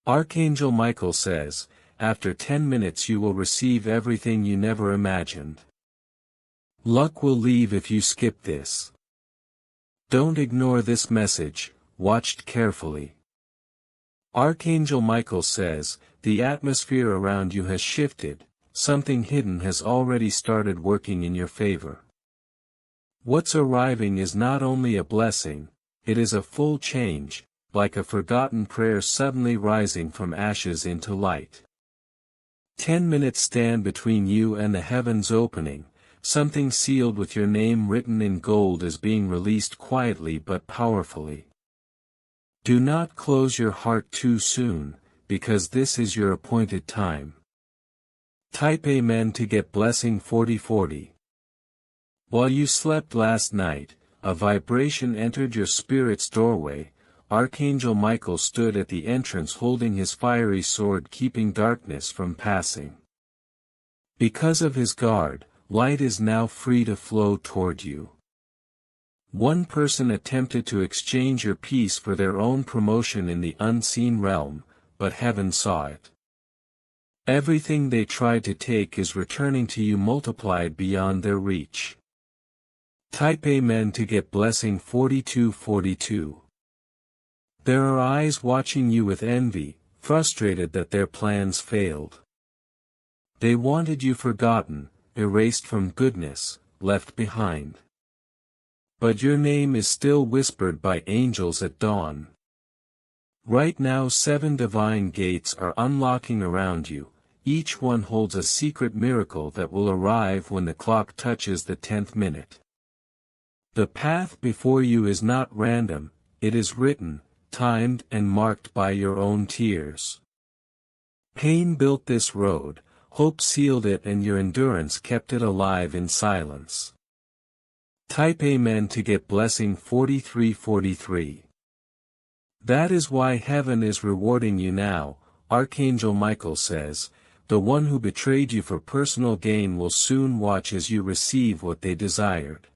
Archangel Michael says, after 10 minutes you will receive everything you never imagined. Luck will leave if you skip this. Don't ignore this message, watch carefully. Archangel Michael says, the atmosphere around you has shifted, something hidden has already started working in your favor. What's arriving is not only a blessing, it is a full change, like a forgotten prayer suddenly rising from ashes into light. 10 minutes stand between you and the heavens opening, something sealed with your name written in gold is being released quietly but powerfully. Do not close your heart too soon, because this is your appointed time. Type Amen to get blessing 4040. While you slept last night, a vibration entered your spirit's doorway. Archangel Michael stood at the entrance holding his fiery sword, keeping darkness from passing. Because of his guard, light is now free to flow toward you. One person attempted to exchange your peace for their own promotion in the unseen realm, but heaven saw it. Everything they tried to take is returning to you multiplied beyond their reach. Type Amen to get blessing 4242. There are eyes watching you with envy, frustrated that their plans failed. They wanted you forgotten, erased from goodness, left behind. But your name is still whispered by angels at dawn. Right now 7 divine gates are unlocking around you, each one holds a secret miracle that will arrive when the clock touches the 10th minute. The path before you is not random, it is written, timed and marked by your own tears. Pain built this road, hope sealed it, and your endurance kept it alive in silence. Type Amen to get blessing 4343. That is why heaven is rewarding you now, Archangel Michael says, the one who betrayed you for personal gain will soon watch as you receive what they desired.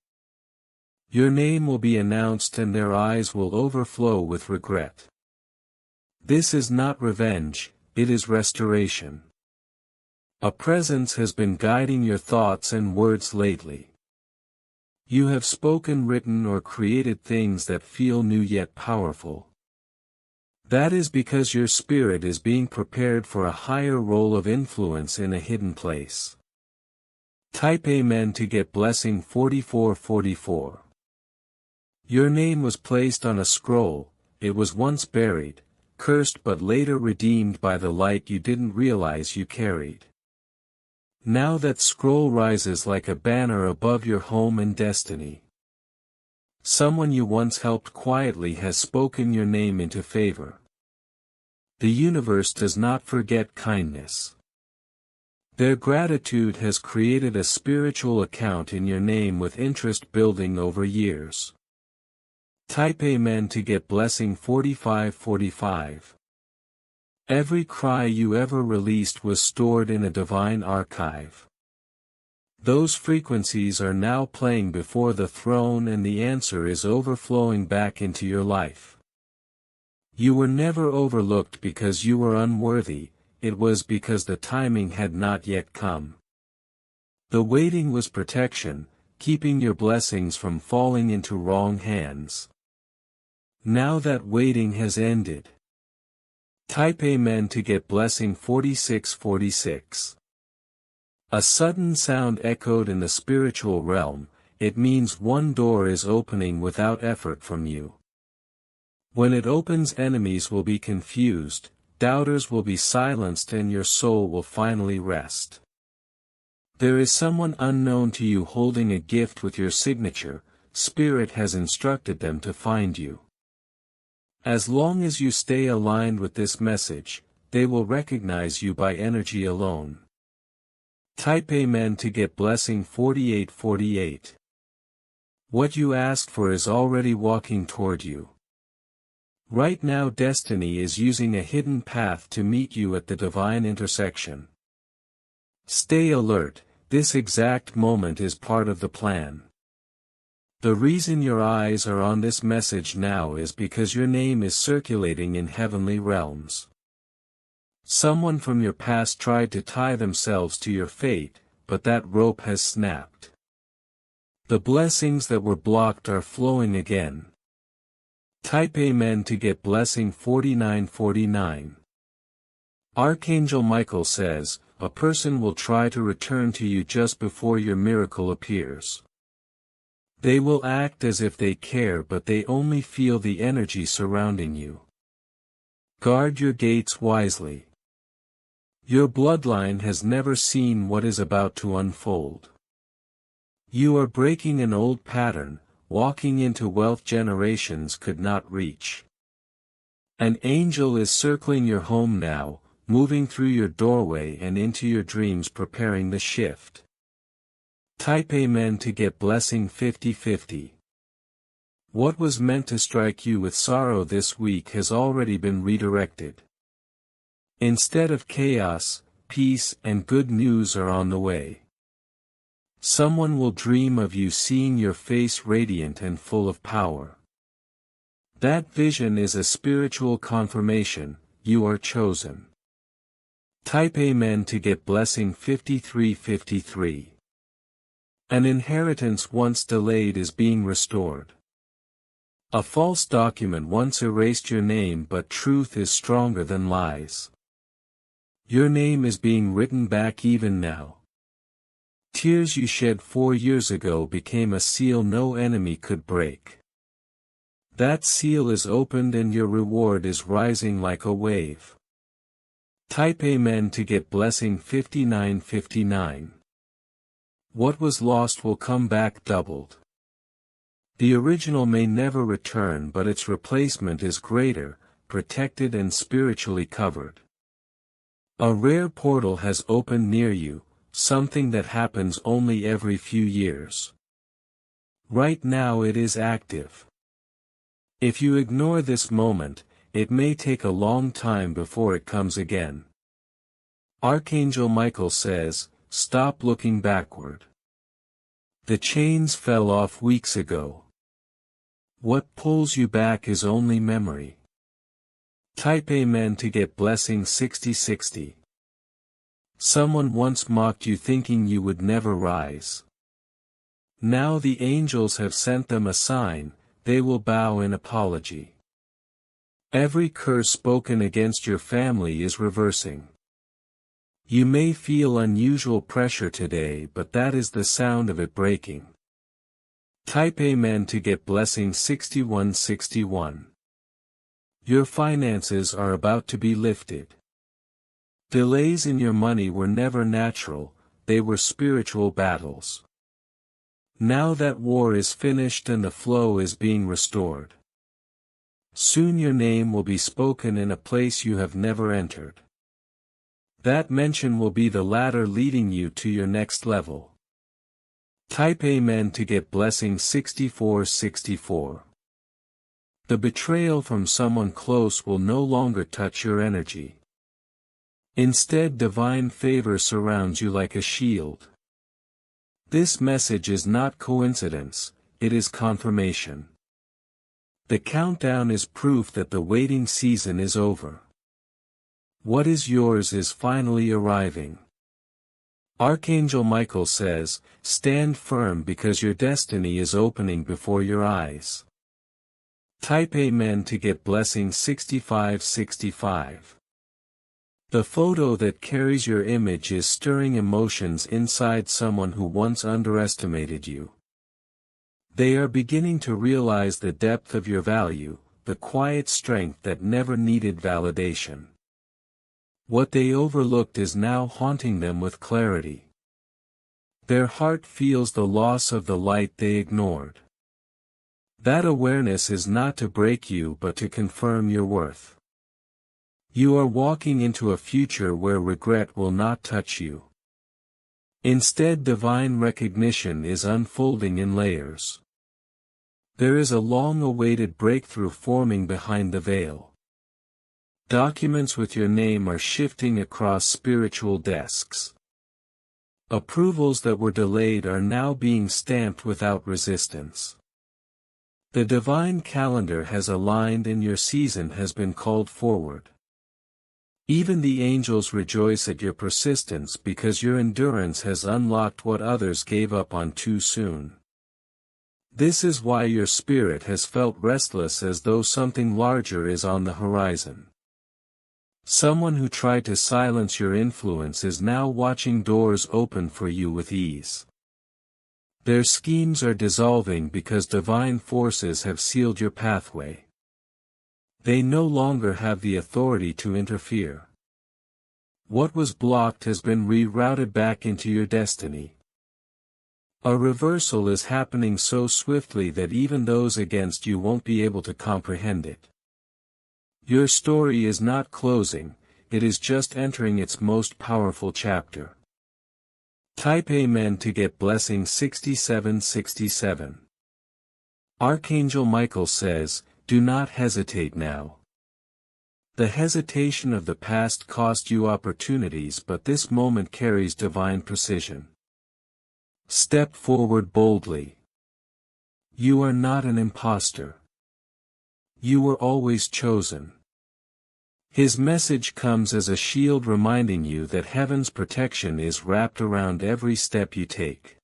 Your name will be announced and their eyes will overflow with regret. This is not revenge, it is restoration. A presence has been guiding your thoughts and words lately. You have spoken, written, or created things that feel new yet powerful. That is because your spirit is being prepared for a higher role of influence in a hidden place. Type Amen to get blessing 4444. Your name was placed on a scroll, it was once buried, cursed but later redeemed by the light you didn't realize you carried. Now that scroll rises like a banner above your home and destiny. Someone you once helped quietly has spoken your name into favor. The universe does not forget kindness. Their gratitude has created a spiritual account in your name with interest building over years. Type Amen to get blessing 4545. Every cry you ever released was stored in a divine archive. Those frequencies are now playing before the throne and the answer is overflowing back into your life. You were never overlooked because you were unworthy, it was because the timing had not yet come. The waiting was protection, keeping your blessings from falling into wrong hands. Now that waiting has ended. Type Amen to get blessing 4646. A sudden sound echoed in the spiritual realm, it means one door is opening without effort from you. When it opens, enemies will be confused, doubters will be silenced, and your soul will finally rest. There is someone unknown to you holding a gift with your signature, Spirit has instructed them to find you. As long as you stay aligned with this message, they will recognize you by energy alone. Type Amen to get blessing 4848. What you asked for is already walking toward you. Right now destiny is using a hidden path to meet you at the divine intersection. Stay alert, this exact moment is part of the plan. The reason your eyes are on this message now is because your name is circulating in heavenly realms. Someone from your past tried to tie themselves to your fate, but that rope has snapped. The blessings that were blocked are flowing again. Type Amen to get blessing 4949. Archangel Michael says, a person will try to return to you just before your miracle appears. They will act as if they care, but they only feel the energy surrounding you. Guard your gates wisely. Your bloodline has never seen what is about to unfold. You are breaking an old pattern, walking into wealth generations could not reach. An angel is circling your home now, moving through your doorway and into your dreams, preparing the shift. Type Amen to get blessing 5050. What was meant to strike you with sorrow this week has already been redirected. Instead of chaos, peace and good news are on the way. Someone will dream of you seeing your face radiant and full of power. That vision is a spiritual confirmation, you are chosen. Type Amen to get blessing 5353. An inheritance once delayed is being restored. A false document once erased your name, but truth is stronger than lies. Your name is being written back even now. Tears you shed 4 years ago became a seal no enemy could break. That seal is opened and your reward is rising like a wave. Type Amen to get blessing 5959. What was lost will come back doubled. The original may never return, but its replacement is greater, protected and spiritually covered. A rare portal has opened near you, something that happens only every few years. Right now it is active. If you ignore this moment, it may take a long time before it comes again. Archangel Michael says, stop looking backward. The chains fell off weeks ago. What pulls you back is only memory. Type Amen to get blessing 6060. Someone once mocked you thinking you would never rise. Now the angels have sent them a sign, they will bow in apology. Every curse spoken against your family is reversing. You may feel unusual pressure today, but that is the sound of it breaking. Type Amen to get blessing 6161. Your finances are about to be lifted. Delays in your money were never natural, they were spiritual battles. Now that war is finished and the flow is being restored. Soon your name will be spoken in a place you have never entered. That mention will be the ladder leading you to your next level. Type Amen to get blessing 6464. The betrayal from someone close will no longer touch your energy. Instead, divine favor surrounds you like a shield. This message is not coincidence, it is confirmation. The countdown is proof that the waiting season is over. What is yours is finally arriving. Archangel Michael says, stand firm because your destiny is opening before your eyes. Type Amen to get blessing 6565. The photo that carries your image is stirring emotions inside someone who once underestimated you. They are beginning to realize the depth of your value, the quiet strength that never needed validation. What they overlooked is now haunting them with clarity. Their heart feels the loss of the light they ignored. That awareness is not to break you but to confirm your worth. You are walking into a future where regret will not touch you. Instead, divine recognition is unfolding in layers. There is a long-awaited breakthrough forming behind the veil. Documents with your name are shifting across spiritual desks. Approvals that were delayed are now being stamped without resistance. The divine calendar has aligned and your season has been called forward. Even the angels rejoice at your persistence because your endurance has unlocked what others gave up on too soon. This is why your spirit has felt restless, as though something larger is on the horizon. Someone who tried to silence your influence is now watching doors open for you with ease. Their schemes are dissolving because divine forces have sealed your pathway. They no longer have the authority to interfere. What was blocked has been rerouted back into your destiny. A reversal is happening so swiftly that even those against you won't be able to comprehend it. Your story is not closing, it is just entering its most powerful chapter. Type Amen to get blessing 6767. Archangel Michael says, do not hesitate now. The hesitation of the past cost you opportunities, but this moment carries divine precision. Step forward boldly. You are not an imposter. You were always chosen. His message comes as a shield reminding you that heaven's protection is wrapped around every step you take.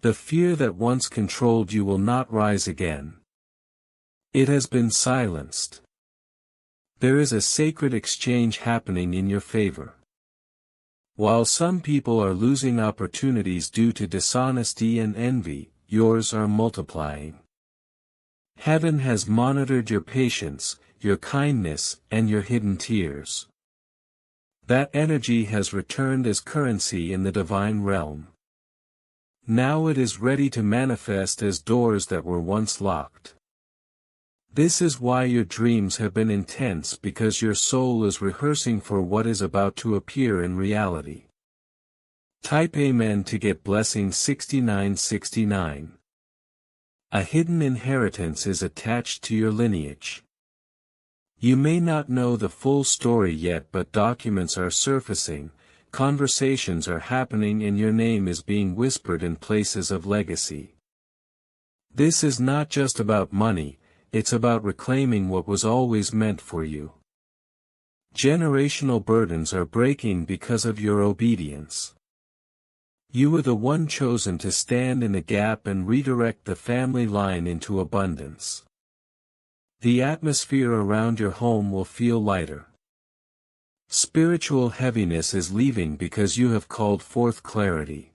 The fear that once controlled you will not rise again. It has been silenced. There is a sacred exchange happening in your favor. While some people are losing opportunities due to dishonesty and envy, yours are multiplying. Heaven has monitored your patience, your kindness, and your hidden tears. That energy has returned as currency in the divine realm. Now it is ready to manifest as doors that were once locked. This is why your dreams have been intense, because your soul is rehearsing for what is about to appear in reality. Type Amen to get blessing 6969. A hidden inheritance is attached to your lineage. You may not know the full story yet, but documents are surfacing, conversations are happening, and your name is being whispered in places of legacy. This is not just about money, it's about reclaiming what was always meant for you. Generational burdens are breaking because of your obedience. You were the one chosen to stand in the gap and redirect the family line into abundance. The atmosphere around your home will feel lighter. Spiritual heaviness is leaving because you have called forth clarity.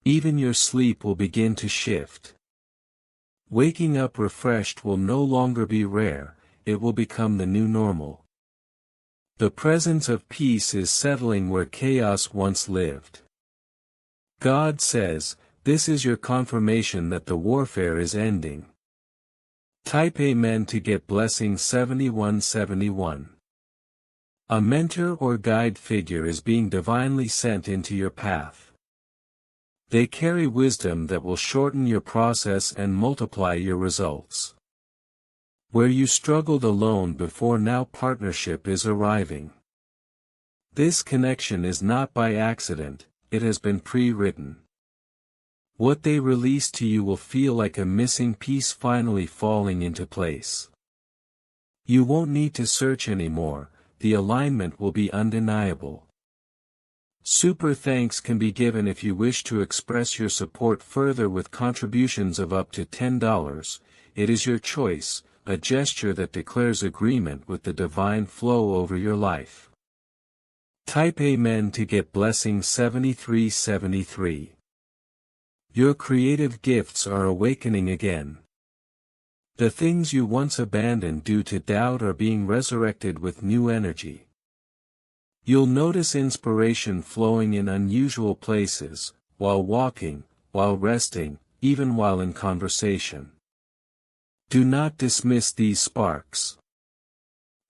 Even your sleep will begin to shift. Waking up refreshed will no longer be rare, it will become the new normal. The presence of peace is settling where chaos once lived. God says, this is your confirmation that the warfare is ending. Type Amen to get blessing 7171. A mentor or guide figure is being divinely sent into your path. They carry wisdom that will shorten your process and multiply your results. Where you struggled alone before, now partnership is arriving. This connection is not by accident, it has been pre-written. What they release to you will feel like a missing piece finally falling into place. You won't need to search anymore, the alignment will be undeniable. Super thanks can be given if you wish to express your support further with contributions of up to $10. It is your choice, a gesture that declares agreement with the divine flow over your life. Type Amen to get blessing 7373. Your creative gifts are awakening again. The things you once abandoned due to doubt are being resurrected with new energy. You'll notice inspiration flowing in unusual places, while walking, while resting, even while in conversation. Do not dismiss these sparks.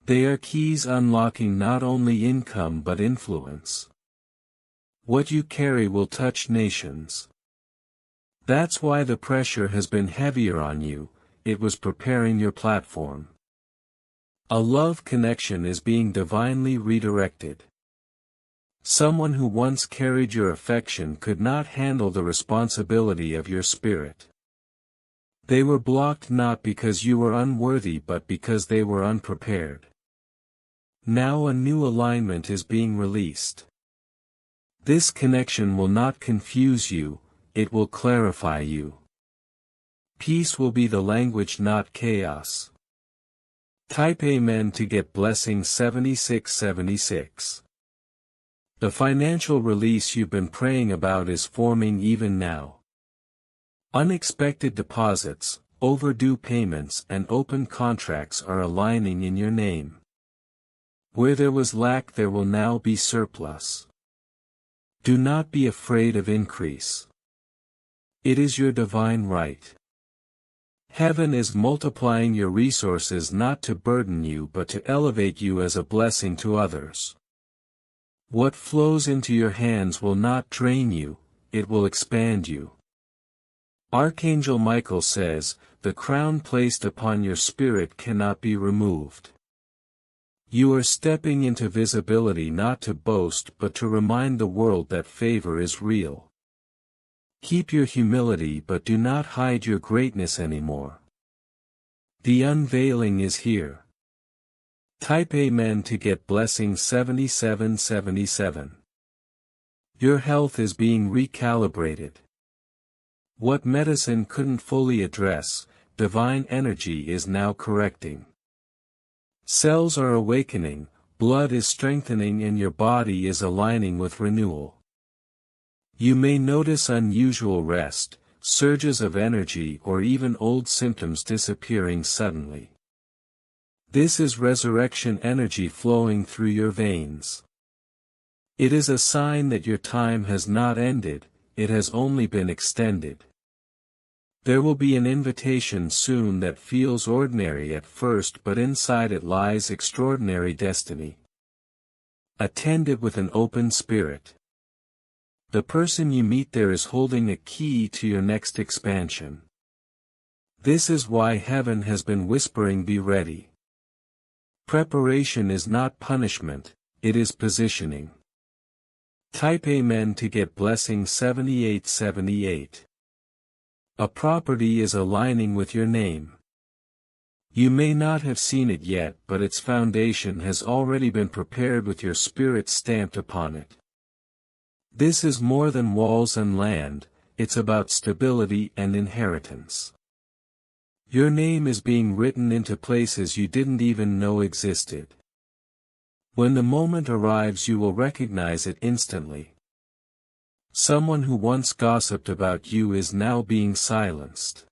They are keys unlocking not only income but influence. What you carry will touch nations. That's why the pressure has been heavier on you, it was preparing your platform. A love connection is being divinely redirected. Someone who once carried your affection could not handle the responsibility of your spirit. They were blocked not because you were unworthy but because they were unprepared. Now a new alignment is being released. This connection will not confuse you, it will clarify you. Peace will be the language, not chaos. Type Amen to get blessing 7676. The financial release you've been praying about is forming even now. Unexpected deposits, overdue payments and open contracts are aligning in your name. Where there was lack, there will now be surplus. Do not be afraid of increase. It is your divine right. Heaven is multiplying your resources not to burden you but to elevate you as a blessing to others. What flows into your hands will not drain you, it will expand you. Archangel Michael says, the crown placed upon your spirit cannot be removed. You are stepping into visibility not to boast but to remind the world that favor is real. Keep your humility but do not hide your greatness anymore. The unveiling is here. Type Amen to get blessing 7777. Your health is being recalibrated. What medicine couldn't fully address, divine energy is now correcting. Cells are awakening, blood is strengthening and your body is aligning with renewal. You may notice unusual rest, surges of energy or even old symptoms disappearing suddenly. This is resurrection energy flowing through your veins. It is a sign that your time has not ended, it has only been extended. There will be an invitation soon that feels ordinary at first but inside it lies extraordinary destiny. Attend it with an open spirit. The person you meet there is holding a key to your next expansion. This is why heaven has been whispering, be ready. Preparation is not punishment, it is positioning. Type Amen to get blessing 7878. A property is aligning with your name. You may not have seen it yet but its foundation has already been prepared with your spirit stamped upon it. This is more than walls and land, it's about stability and inheritance. Your name is being written into places you didn't even know existed. When the moment arrives you will recognize it instantly. Someone who once gossiped about you is now being silenced.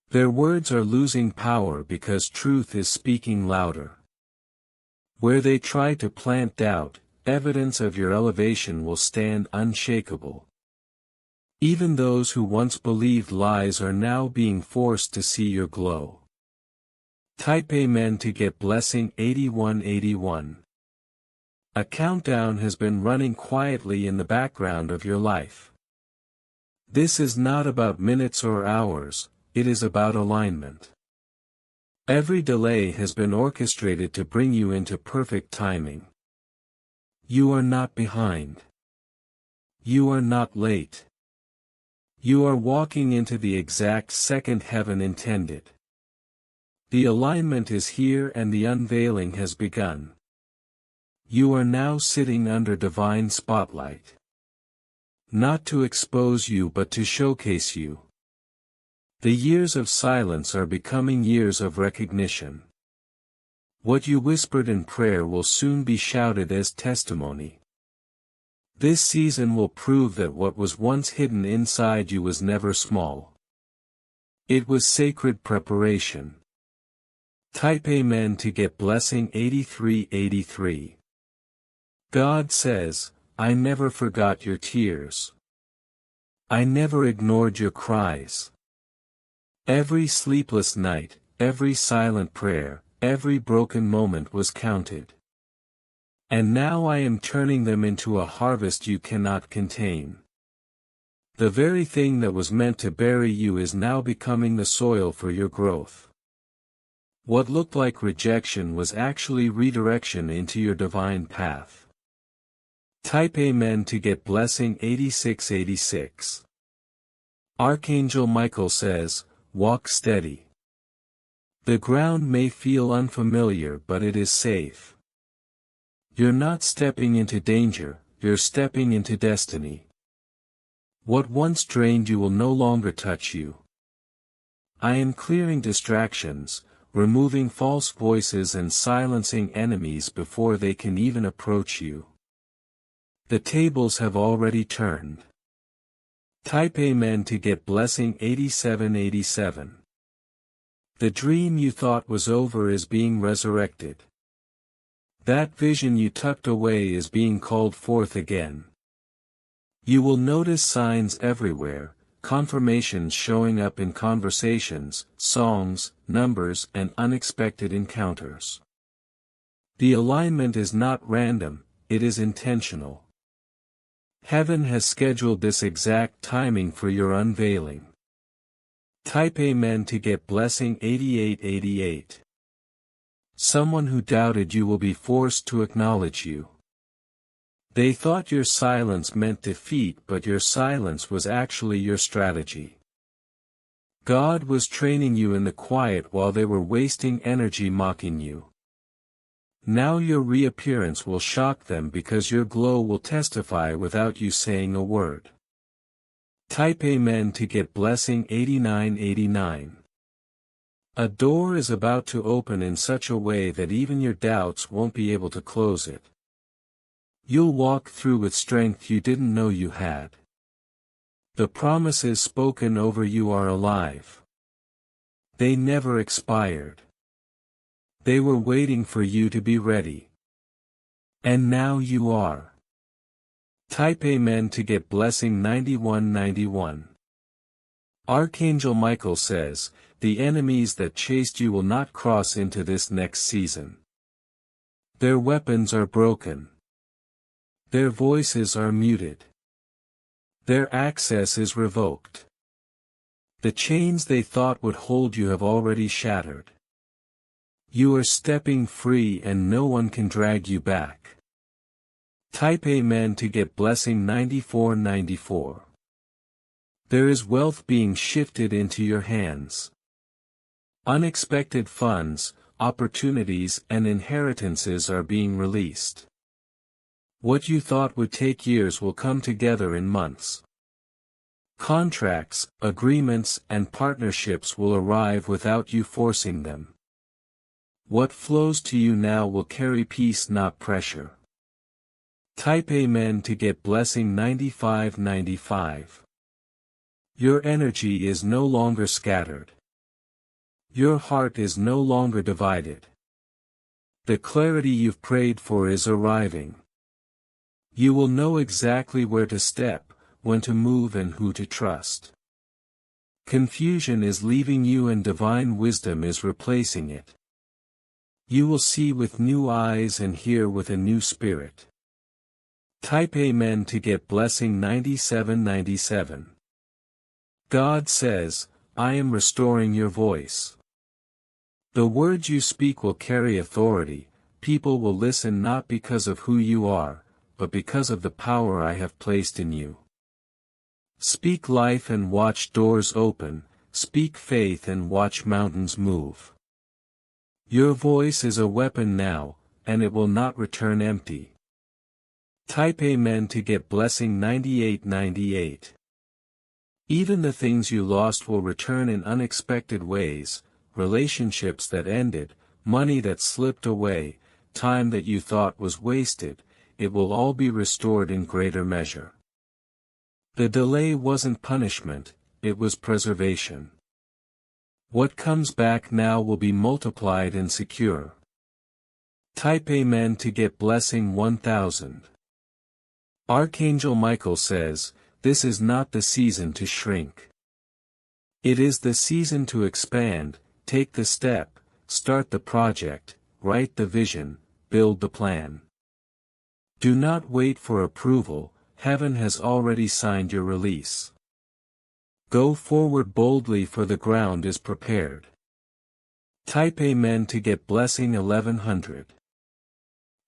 Their words are losing power because truth is speaking louder. Where they try to plant doubt, evidence of your elevation will stand unshakable. Even those who once believed lies are now being forced to see your glow. Type Amen to get blessing 8181. A countdown has been running quietly in the background of your life. This is not about minutes or hours, it is about alignment. Every delay has been orchestrated to bring you into perfect timing. You are not behind. You are not late. You are walking into the exact second heaven intended. The alignment is here and the unveiling has begun. You are now sitting under divine spotlight. Not to expose you but to showcase you. The years of silence are becoming years of recognition. What you whispered in prayer will soon be shouted as testimony. This season will prove that what was once hidden inside you was never small. It was sacred preparation. Type Amen to get blessing 8383. God says, I never forgot your tears. I never ignored your cries. Every sleepless night, every silent prayer, every broken moment was counted. And now I am turning them into a harvest you cannot contain. The very thing that was meant to bury you is now becoming the soil for your growth. What looked like rejection was actually redirection into your divine path. Type Amen to get blessing 8686. Archangel Michael says, walk steady. The ground may feel unfamiliar but it is safe. You're not stepping into danger, you're stepping into destiny. What once drained you will no longer touch you. I am clearing distractions, removing false voices and silencing enemies before they can even approach you. The tables have already turned. Type Amen to get blessing 8787. The dream you thought was over is being resurrected. That vision you tucked away is being called forth again. You will notice signs everywhere, confirmations showing up in conversations, songs, numbers, and unexpected encounters. The alignment is not random, it is intentional. Heaven has scheduled this exact timing for your unveiling. Type Amen to get blessing 8888. Someone who doubted you will be forced to acknowledge you. They thought your silence meant defeat, but your silence was actually your strategy. God was training you in the quiet while they were wasting energy mocking you. Now your reappearance will shock them because your glow will testify without you saying a word. Type Amen to get blessing 8989. A door is about to open in such a way that even your doubts won't be able to close it. You'll walk through with strength you didn't know you had. The promises spoken over you are alive. They never expired. They were waiting for you to be ready. And now you are. Type Amen to get blessing 9191. Archangel Michael says, the enemies that chased you will not cross into this next season. Their weapons are broken. Their voices are muted. Their access is revoked. The chains they thought would hold you have already shattered. You are stepping free and no one can drag you back. Type Amen to get blessing 9494. There is wealth being shifted into your hands. Unexpected funds, opportunities and inheritances are being released. What you thought would take years will come together in months. Contracts, agreements and partnerships will arrive without you forcing them. What flows to you now will carry peace, not pressure. Type Amen to get blessing 9595. Your energy is no longer scattered. Your heart is no longer divided. The clarity you've prayed for is arriving. You will know exactly where to step, when to move and who to trust. Confusion is leaving you and divine wisdom is replacing it. You will see with new eyes and hear with a new spirit. Type Amen to get blessing 9797. God says, I am restoring your voice. The words you speak will carry authority. People will listen not because of who you are, but because of the power I have placed in you. Speak life and watch doors open, speak faith and watch mountains move. Your voice is a weapon now, and it will not return empty. Type Amen to get blessing 9898. Even the things you lost will return in unexpected ways, relationships that ended, money that slipped away, time that you thought was wasted, it will all be restored in greater measure. The delay wasn't punishment, it was preservation. What comes back now will be multiplied and secure. Type Amen to get blessing 1000. Archangel Michael says, this is not the season to shrink. It is the season to expand, take the step, start the project, write the vision, build the plan. Do not wait for approval, heaven has already signed your release. Go forward boldly for the ground is prepared. Type Amen to get blessing 1100.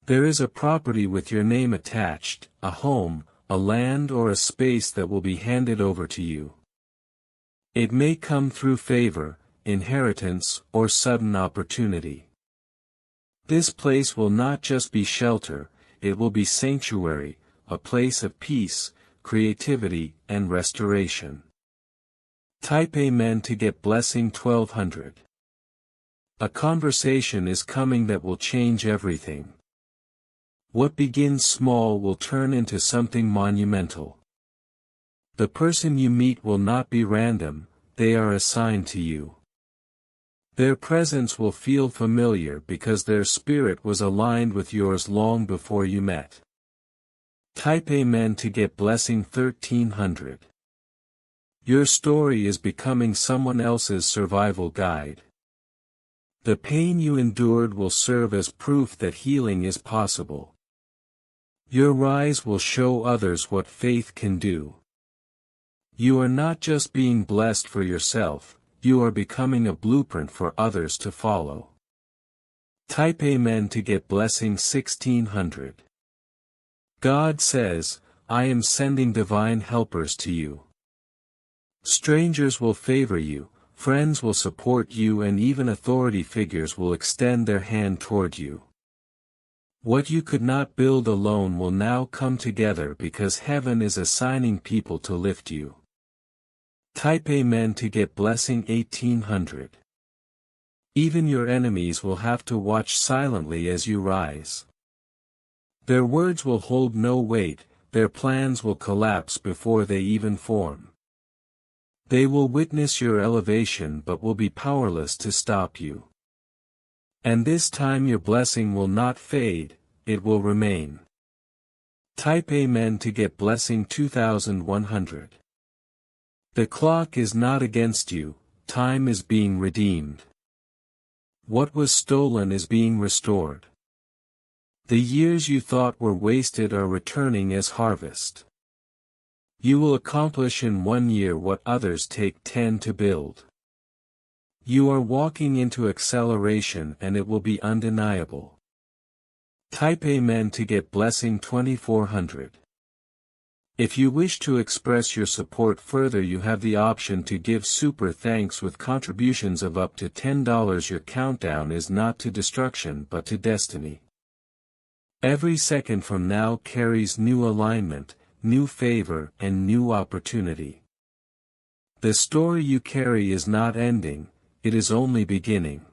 There is a property with your name attached, a home, a land or a space that will be handed over to you. It may come through favor, inheritance, or sudden opportunity. This place will not just be shelter, it will be sanctuary, a place of peace, creativity, and restoration. Type Amen to get blessing 1200. A conversation is coming that will change everything. What begins small will turn into something monumental. The person you meet will not be random, they are assigned to you. Their presence will feel familiar because their spirit was aligned with yours long before you met. Type Amen to get blessing 1300. Your story is becoming someone else's survival guide. The pain you endured will serve as proof that healing is possible. Your rise will show others what faith can do. You are not just being blessed for yourself, you are becoming a blueprint for others to follow. Type Amen to get blessing 1600. God says, I am sending divine helpers to you. Strangers will favor you, friends will support you, and even authority figures will extend their hand toward you. What you could not build alone will now come together because heaven is assigning people to lift you. Type Amen to get blessing 1800. Even your enemies will have to watch silently as you rise. Their words will hold no weight, their plans will collapse before they even form. They will witness your elevation but will be powerless to stop you. And this time your blessing will not fade, it will remain. Type Amen to get blessing 2100. The clock is not against you, time is being redeemed. What was stolen is being restored. The years you thought were wasted are returning as harvest. You will accomplish in 1 year what others take 10 to build. You are walking into acceleration and it will be undeniable. Type Amen to get blessing 2400. If you wish to express your support further, you have the option to give super thanks with contributions of up to $10. Your countdown is not to destruction but to destiny. Every second from now carries new alignment, new favor, and new opportunity. The story you carry is not ending, it is only beginning.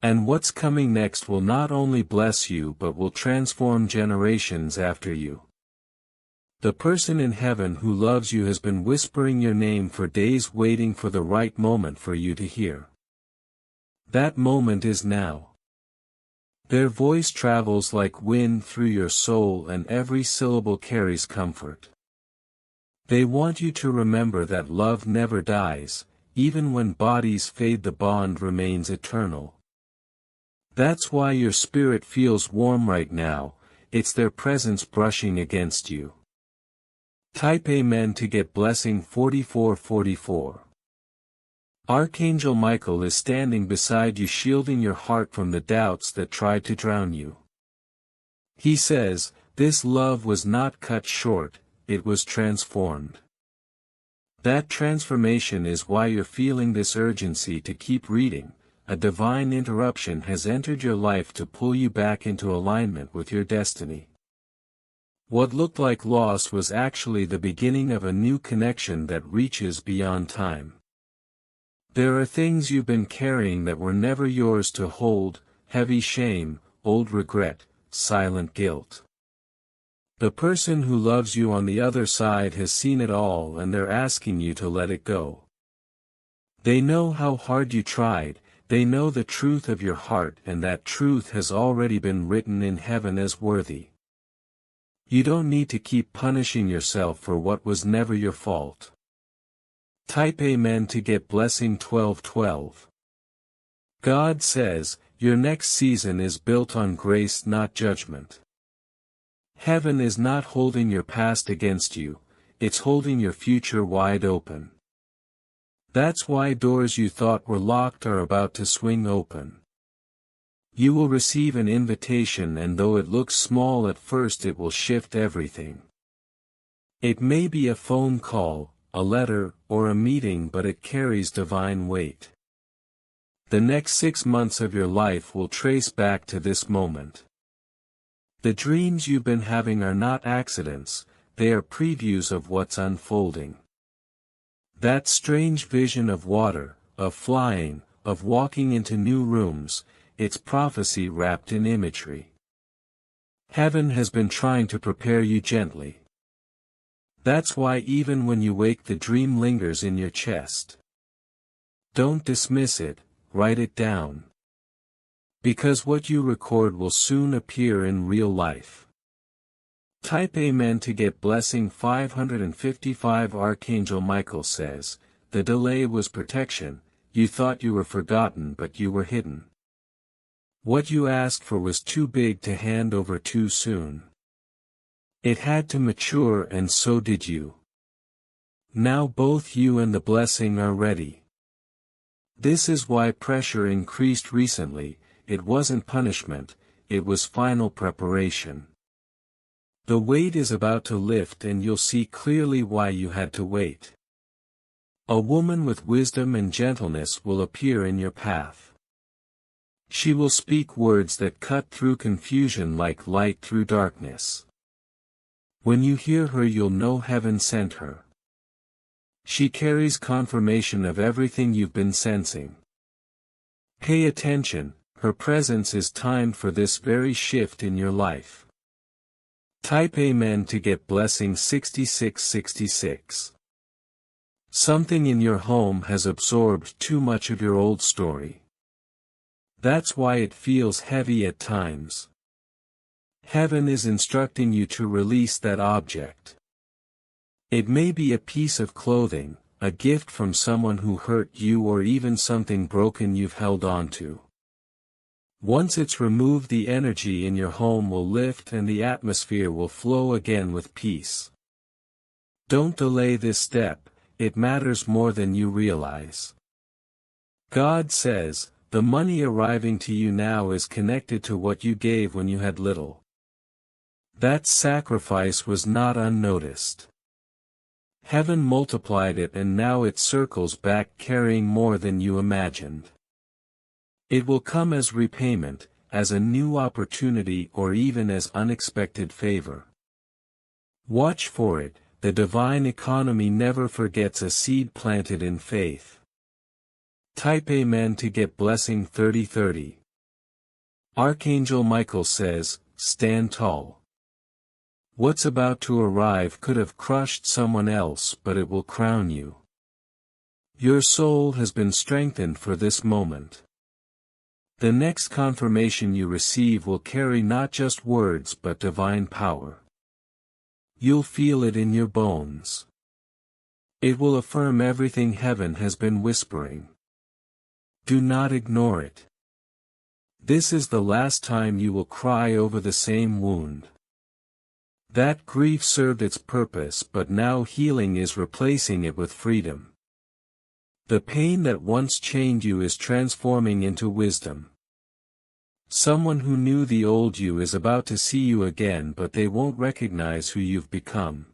And what's coming next will not only bless you but will transform generations after you. The person in heaven who loves you has been whispering your name for days, waiting for the right moment for you to hear. That moment is now. Their voice travels like wind through your soul and every syllable carries comfort. They want you to remember that love never dies, even when bodies fade the bond remains eternal. That's why your spirit feels warm right now, it's their presence brushing against you. Type Amen to get blessing 4444. Archangel Michael is standing beside you, shielding your heart from the doubts that tried to drown you. He says, this love was not cut short, it was transformed. That transformation is why you're feeling this urgency to keep reading. A divine interruption has entered your life to pull you back into alignment with your destiny. What looked like loss was actually the beginning of a new connection that reaches beyond time. There are things you've been carrying that were never yours to hold, heavy shame, old regret, silent guilt. The person who loves you on the other side has seen it all and they're asking you to let it go. They know how hard you tried, they know the truth of your heart, and that truth has already been written in heaven as worthy. You don't need to keep punishing yourself for what was never your fault. Type Amen to get blessing 1212. God says, your next season is built on grace, not judgment. Heaven is not holding your past against you, it's holding your future wide open. That's why doors you thought were locked are about to swing open. You will receive an invitation, and though it looks small at first, it will shift everything. It may be a phone call, a letter, or a meeting, but it carries divine weight. The next 6 months of your life will trace back to this moment. The dreams you've been having are not accidents, they are previews of what's unfolding. That strange vision of water, of flying, of walking into new rooms, it's prophecy wrapped in imagery. Heaven has been trying to prepare you gently. That's why even when you wake the dream lingers in your chest. Don't dismiss it, write it down. Because what you record will soon appear in real life. Type Amen to get blessing 555. Archangel Michael says, the delay was protection, you thought you were forgotten but you were hidden. What you asked for was too big to hand over too soon. It had to mature and so did you. Now both you and the blessing are ready. This is why pressure increased recently, it wasn't punishment, it was final preparation. The weight is about to lift and you'll see clearly why you had to wait. A woman with wisdom and gentleness will appear in your path. She will speak words that cut through confusion like light through darkness. When you hear her you'll know heaven sent her. She carries confirmation of everything you've been sensing. Pay attention, her presence is timed for this very shift in your life. Type Amen to get blessing 6666. Something in your home has absorbed too much of your old story. That's why it feels heavy at times. Heaven is instructing you to release that object. It may be a piece of clothing, a gift from someone who hurt you or even something broken you've held on to. Once it's removed the energy in your home will lift and the atmosphere will flow again with peace. Don't delay this step, it matters more than you realize. God says, the money arriving to you now is connected to what you gave when you had little. That sacrifice was not unnoticed. Heaven multiplied it and now it circles back carrying more than you imagined. It will come as repayment, as a new opportunity or even as unexpected favor. Watch for it, the divine economy never forgets a seed planted in faith. Type Amen to get blessing 3030. Archangel Michael says, stand tall. What's about to arrive could have crushed someone else but it will crown you. Your soul has been strengthened for this moment. The next confirmation you receive will carry not just words but divine power. You'll feel it in your bones. It will affirm everything heaven has been whispering. Do not ignore it. This is the last time you will cry over the same wound. That grief served its purpose but now healing is replacing it with freedom. The pain that once chained you is transforming into wisdom. Someone who knew the old you is about to see you again but they won't recognize who you've become.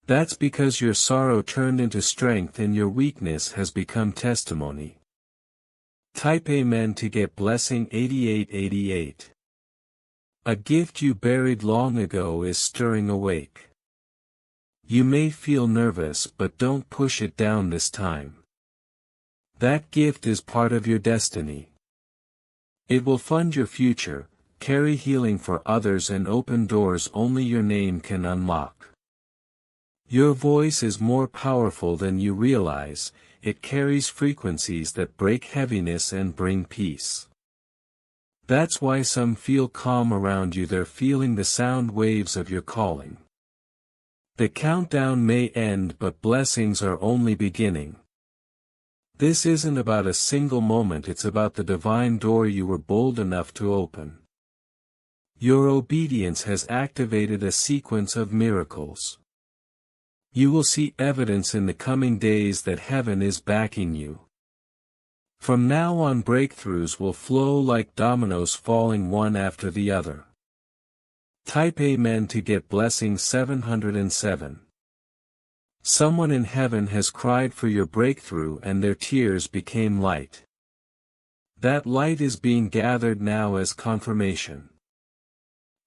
That's because your sorrow turned into strength and your weakness has become testimony. Type Amen to get blessing 8888. A gift you buried long ago is stirring awake. You may feel nervous but don't push it down this time. That gift is part of your destiny. It will fund your future, carry healing for others and open doors only your name can unlock. Your voice is more powerful than you realize, it carries frequencies that break heaviness and bring peace. That's why some feel calm around you, they're feeling the sound waves of your calling. The countdown may end but blessings are only beginning. This isn't about a single moment, it's about the divine door you were bold enough to open. Your obedience has activated a sequence of miracles. You will see evidence in the coming days that heaven is backing you. From now on breakthroughs will flow like dominoes falling one after the other. Type Amen to get blessing 707. Someone in heaven has cried for your breakthrough and their tears became light. That light is being gathered now as confirmation.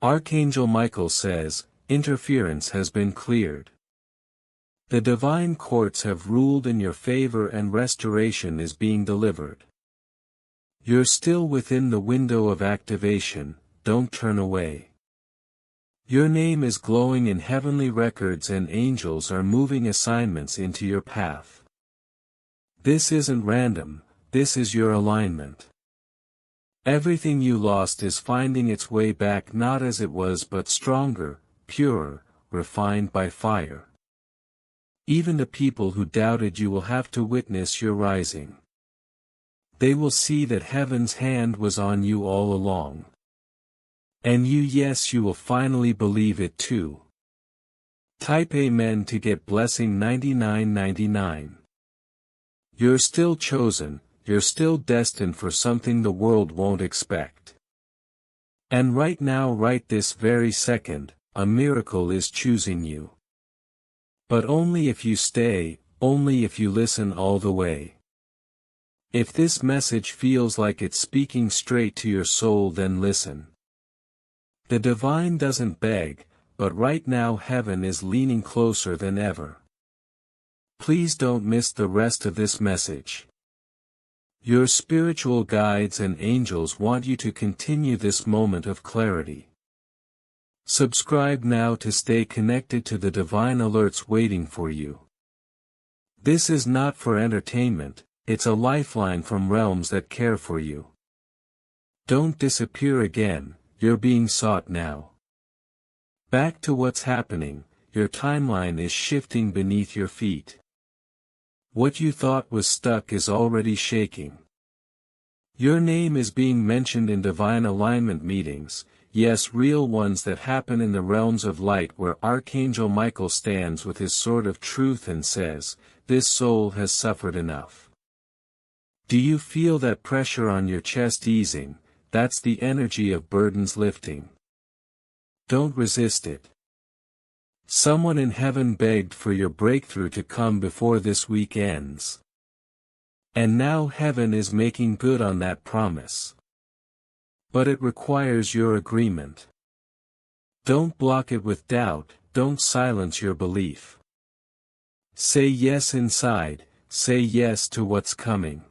Archangel Michael says, interference has been cleared. The divine courts have ruled in your favor and restoration is being delivered. You're still within the window of activation, don't turn away. Your name is glowing in heavenly records and angels are moving assignments into your path. This isn't random, this is your alignment. Everything you lost is finding its way back not as it was but stronger, purer, refined by fire. Even the people who doubted you will have to witness your rising. They will see that heaven's hand was on you all along. And you will finally believe it too. Type Amen to get blessing 9999. You're still chosen, you're still destined for something the world won't expect. And right now, right this very second, a miracle is choosing you. But only if you stay, only if you listen all the way. If this message feels like it's speaking straight to your soul, then listen. The divine doesn't beg, but right now heaven is leaning closer than ever. Please don't miss the rest of this message. Your spiritual guides and angels want you to continue this moment of clarity. Subscribe now to stay connected to the divine alerts waiting for you. This is not for entertainment, it's a lifeline from realms that care for you. Don't disappear again, you're being sought now. Back to what's happening, your timeline is shifting beneath your feet. What you thought was stuck is already shaking. Your name is being mentioned in divine alignment meetings, yes, real ones that happen in the realms of light where Archangel Michael stands with his sword of truth and says, "This soul has suffered enough." Do you feel that pressure on your chest easing? That's the energy of burdens lifting. Don't resist it. Someone in heaven begged for your breakthrough to come before this week ends. And now heaven is making good on that promise. But it requires your agreement. Don't block it with doubt, don't silence your belief. Say yes inside, say yes to what's coming.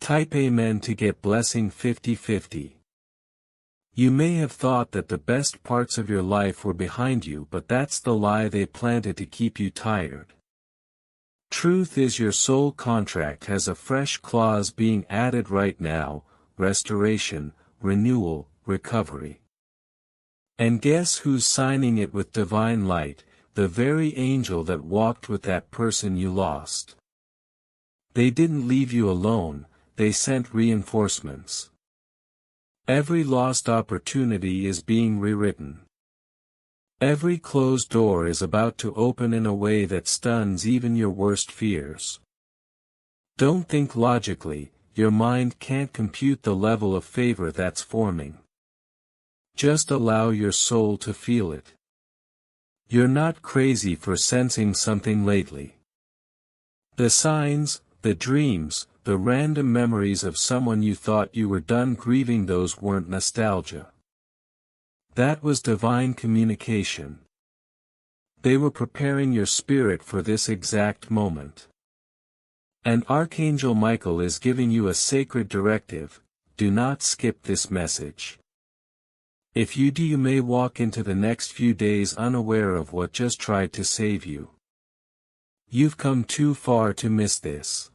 Type Amen to get blessing 50/50. You may have thought that the best parts of your life were behind you, but that's the lie they planted to keep you tired. Truth is, your soul contract has a fresh clause being added right now: restoration, renewal, recovery. And guess who's signing it with divine light? The very angel that walked with that person you lost. They didn't leave you alone, they sent reinforcements. Every lost opportunity is being rewritten. Every closed door is about to open in a way that stuns even your worst fears. Don't think logically, your mind can't compute the level of favor that's forming. Just allow your soul to feel it. You're not crazy for sensing something lately. The signs, the dreams, the random memories of someone you thought you were done grieving, those weren't nostalgia. That was divine communication. They were preparing your spirit for this exact moment. And Archangel Michael is giving you a sacred directive: do not skip this message. If you do, you may walk into the next few days unaware of what just tried to save you. You've come too far to miss this.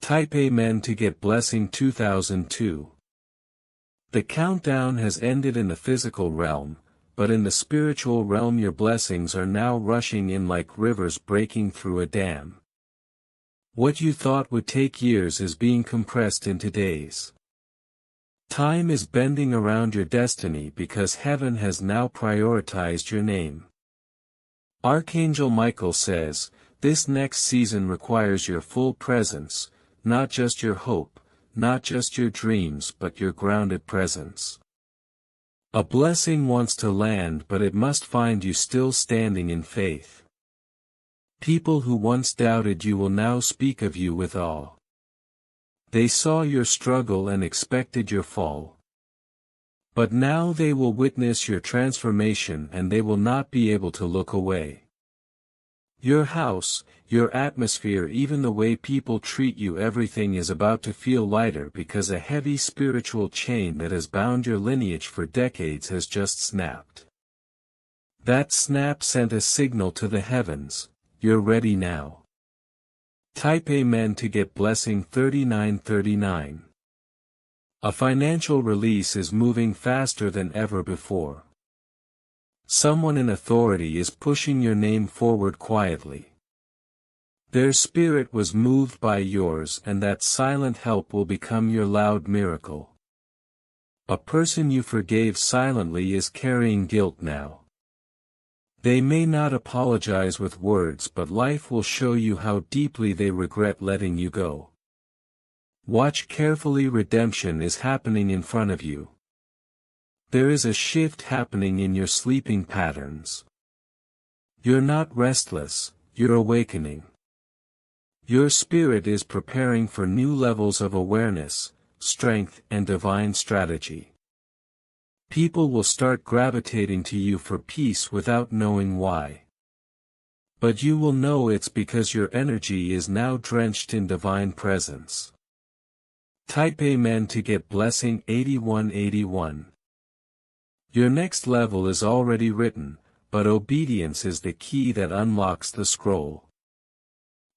Type Amen to get blessing 2002. The countdown has ended in the physical realm, but in the spiritual realm your blessings are now rushing in like rivers breaking through a dam. What you thought would take years is being compressed into days. Time is bending around your destiny because heaven has now prioritized your name. Archangel Michael says, this next season requires your full presence, not just your hope, not just your dreams, but your grounded presence. A blessing wants to land, but it must find you still standing in faith. People who once doubted you will now speak of you with awe. They saw your struggle and expected your fall. But now they will witness your transformation and they will not be able to look away. Your house, your atmosphere, even the way people treat you, everything is about to feel lighter because a heavy spiritual chain that has bound your lineage for decades has just snapped. That snap sent a signal to the heavens: you're ready now. Type Amen to get blessing 3939. A financial release is moving faster than ever before. Someone in authority is pushing your name forward quietly. Their spirit was moved by yours, and that silent help will become your loud miracle. A person you forgave silently is carrying guilt now. They may not apologize with words, but life will show you how deeply they regret letting you go. Watch carefully, redemption is happening in front of you. There is a shift happening in your sleeping patterns. You're not restless, you're awakening. Your spirit is preparing for new levels of awareness, strength, and divine strategy. People will start gravitating to you for peace without knowing why. But you will know it's because your energy is now drenched in divine presence. Type Amen to get blessing 8181. Your next level is already written, but obedience is the key that unlocks the scroll.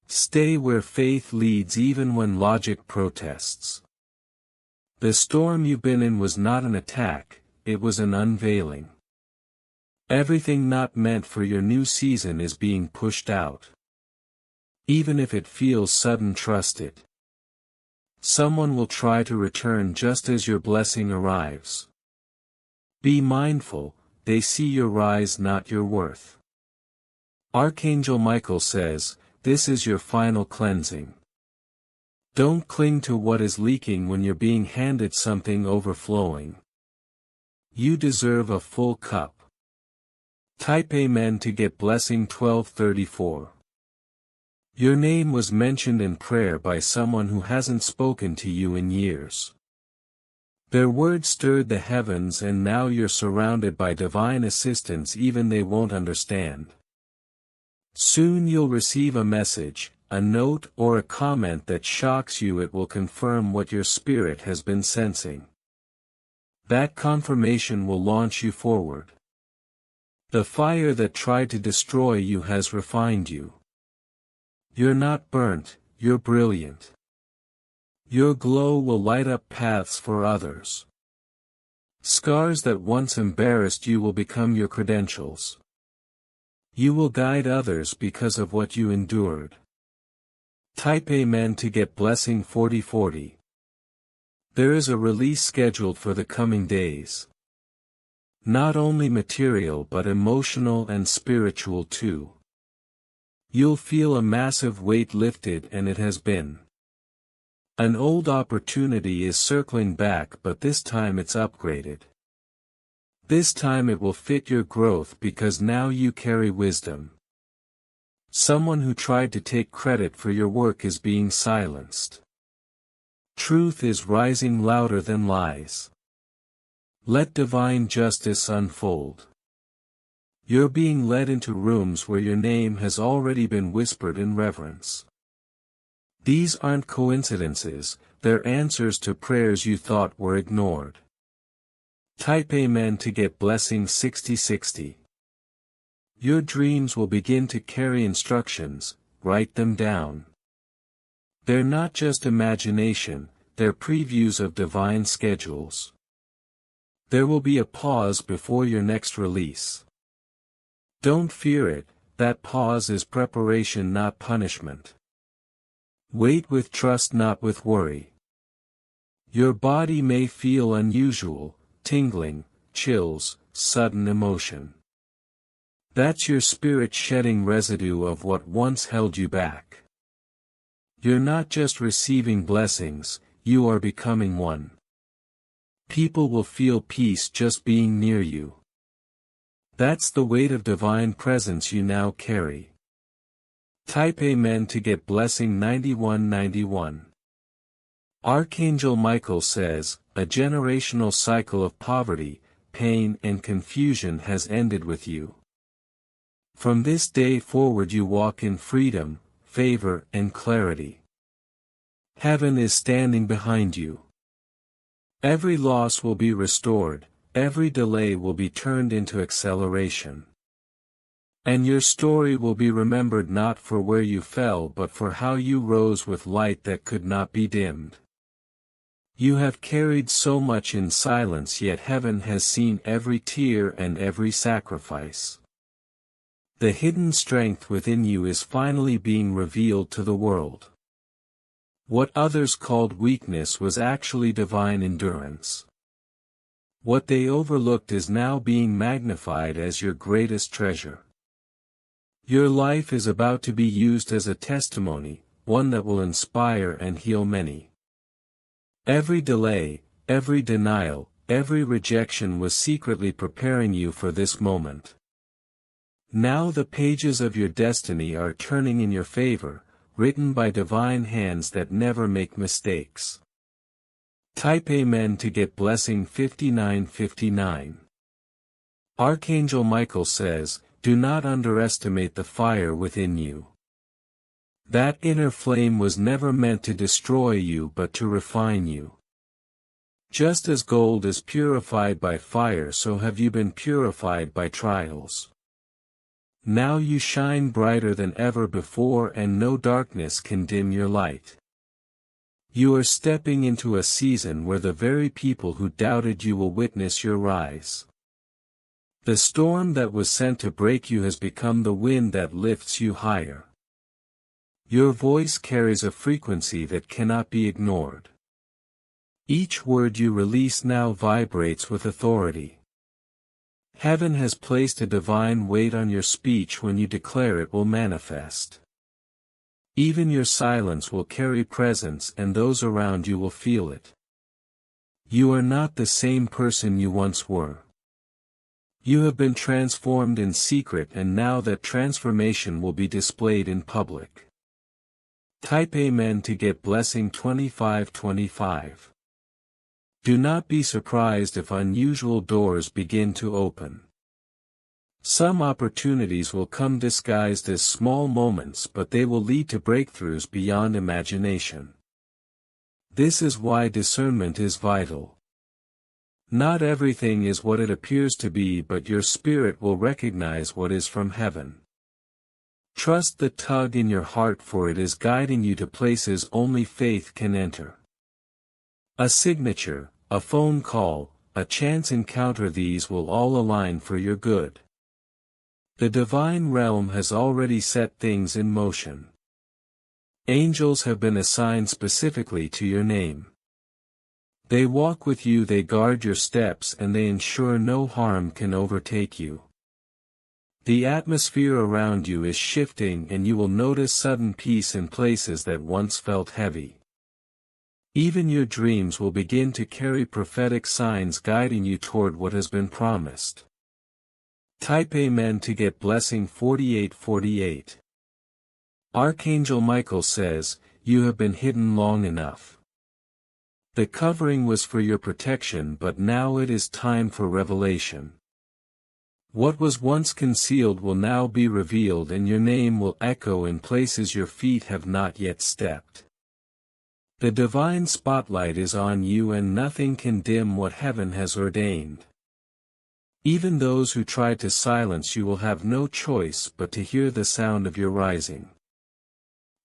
Stay where faith leads even when logic protests. The storm you've been in was not an attack, it was an unveiling. Everything not meant for your new season is being pushed out. Even if it feels sudden, trust it. Someone will try to return just as your blessing arrives. Be mindful, they see your rise, not your worth. Archangel Michael says, this is your final cleansing. Don't cling to what is leaking when you're being handed something overflowing. You deserve a full cup. Type Amen to get blessing 1234. Your name was mentioned in prayer by someone who hasn't spoken to you in years. Their words stirred the heavens, and now you're surrounded by divine assistance even they won't understand. Soon you'll receive a message, a note, or a comment that shocks you. It will confirm what your spirit has been sensing. That confirmation will launch you forward. The fire that tried to destroy you has refined you. You're not burnt, you're brilliant. Your glow will light up paths for others. Scars that once embarrassed you will become your credentials. You will guide others because of what you endured. Type Amen to get blessing 4040. There is a release scheduled for the coming days. Not only material but emotional and spiritual too. You'll feel a massive weight lifted, and it has been. An old opportunity is circling back, but this time it's upgraded. This time it will fit your growth because now you carry wisdom. Someone who tried to take credit for your work is being silenced. Truth is rising louder than lies. Let divine justice unfold. You're being led into rooms where your name has already been whispered in reverence. These aren't coincidences, they're answers to prayers you thought were ignored. Type Amen to get blessing 6060. Your dreams will begin to carry instructions, write them down. They're not just imagination, they're previews of divine schedules. There will be a pause before your next release. Don't fear it, that pause is preparation, not punishment. Wait with trust, not with worry. Your body may feel unusual, tingling, chills, sudden emotion. That's your spirit shedding residue of what once held you back. You're not just receiving blessings, you are becoming one. People will feel peace just being near you. That's the weight of divine presence you now carry. Type Amen to get blessing 9191. Archangel Michael says, a generational cycle of poverty, pain and confusion has ended with you. From this day forward you walk in freedom, favor and clarity. Heaven is standing behind you. Every loss will be restored, every delay will be turned into acceleration. And your story will be remembered not for where you fell but for how you rose with light that could not be dimmed. You have carried so much in silence, yet heaven has seen every tear and every sacrifice. The hidden strength within you is finally being revealed to the world. What others called weakness was actually divine endurance. What they overlooked is now being magnified as your greatest treasure. Your life is about to be used as a testimony, one that will inspire and heal many. Every delay, every denial, every rejection was secretly preparing you for this moment. Now the pages of your destiny are turning in your favor, written by divine hands that never make mistakes. Type Amen to get blessing 5959. Archangel Michael says, do not underestimate the fire within you. That inner flame was never meant to destroy you but to refine you. Just as gold is purified by fire, so have you been purified by trials. Now you shine brighter than ever before, and no darkness can dim your light. You are stepping into a season where the very people who doubted you will witness your rise. The storm that was sent to break you has become the wind that lifts you higher. Your voice carries a frequency that cannot be ignored. Each word you release now vibrates with authority. Heaven has placed a divine weight on your speech. When you declare it will manifest. Even your silence will carry presence, and those around you will feel it. You are not the same person you once were. You have been transformed in secret, and now that transformation will be displayed in public. Type Amen to get blessing 2525. Do not be surprised if unusual doors begin to open. Some opportunities will come disguised as small moments, but they will lead to breakthroughs beyond imagination. This is why discernment is vital. Not everything is what it appears to be, but your spirit will recognize what is from heaven. Trust the tug in your heart, for it is guiding you to places only faith can enter. A signature, a phone call, a chance encounter, these will all align for your good. The divine realm has already set things in motion. Angels have been assigned specifically to your name. They walk with you, they guard your steps, and they ensure no harm can overtake you. The atmosphere around you is shifting, and you will notice sudden peace in places that once felt heavy. Even your dreams will begin to carry prophetic signs guiding you toward what has been promised. Type Amen to get blessing 4848. Archangel Michael says, you have been hidden long enough. The covering was for your protection, but now it is time for revelation. What was once concealed will now be revealed, and your name will echo in places your feet have not yet stepped. The divine spotlight is on you, and nothing can dim what heaven has ordained. Even those who try to silence you will have no choice but to hear the sound of your rising.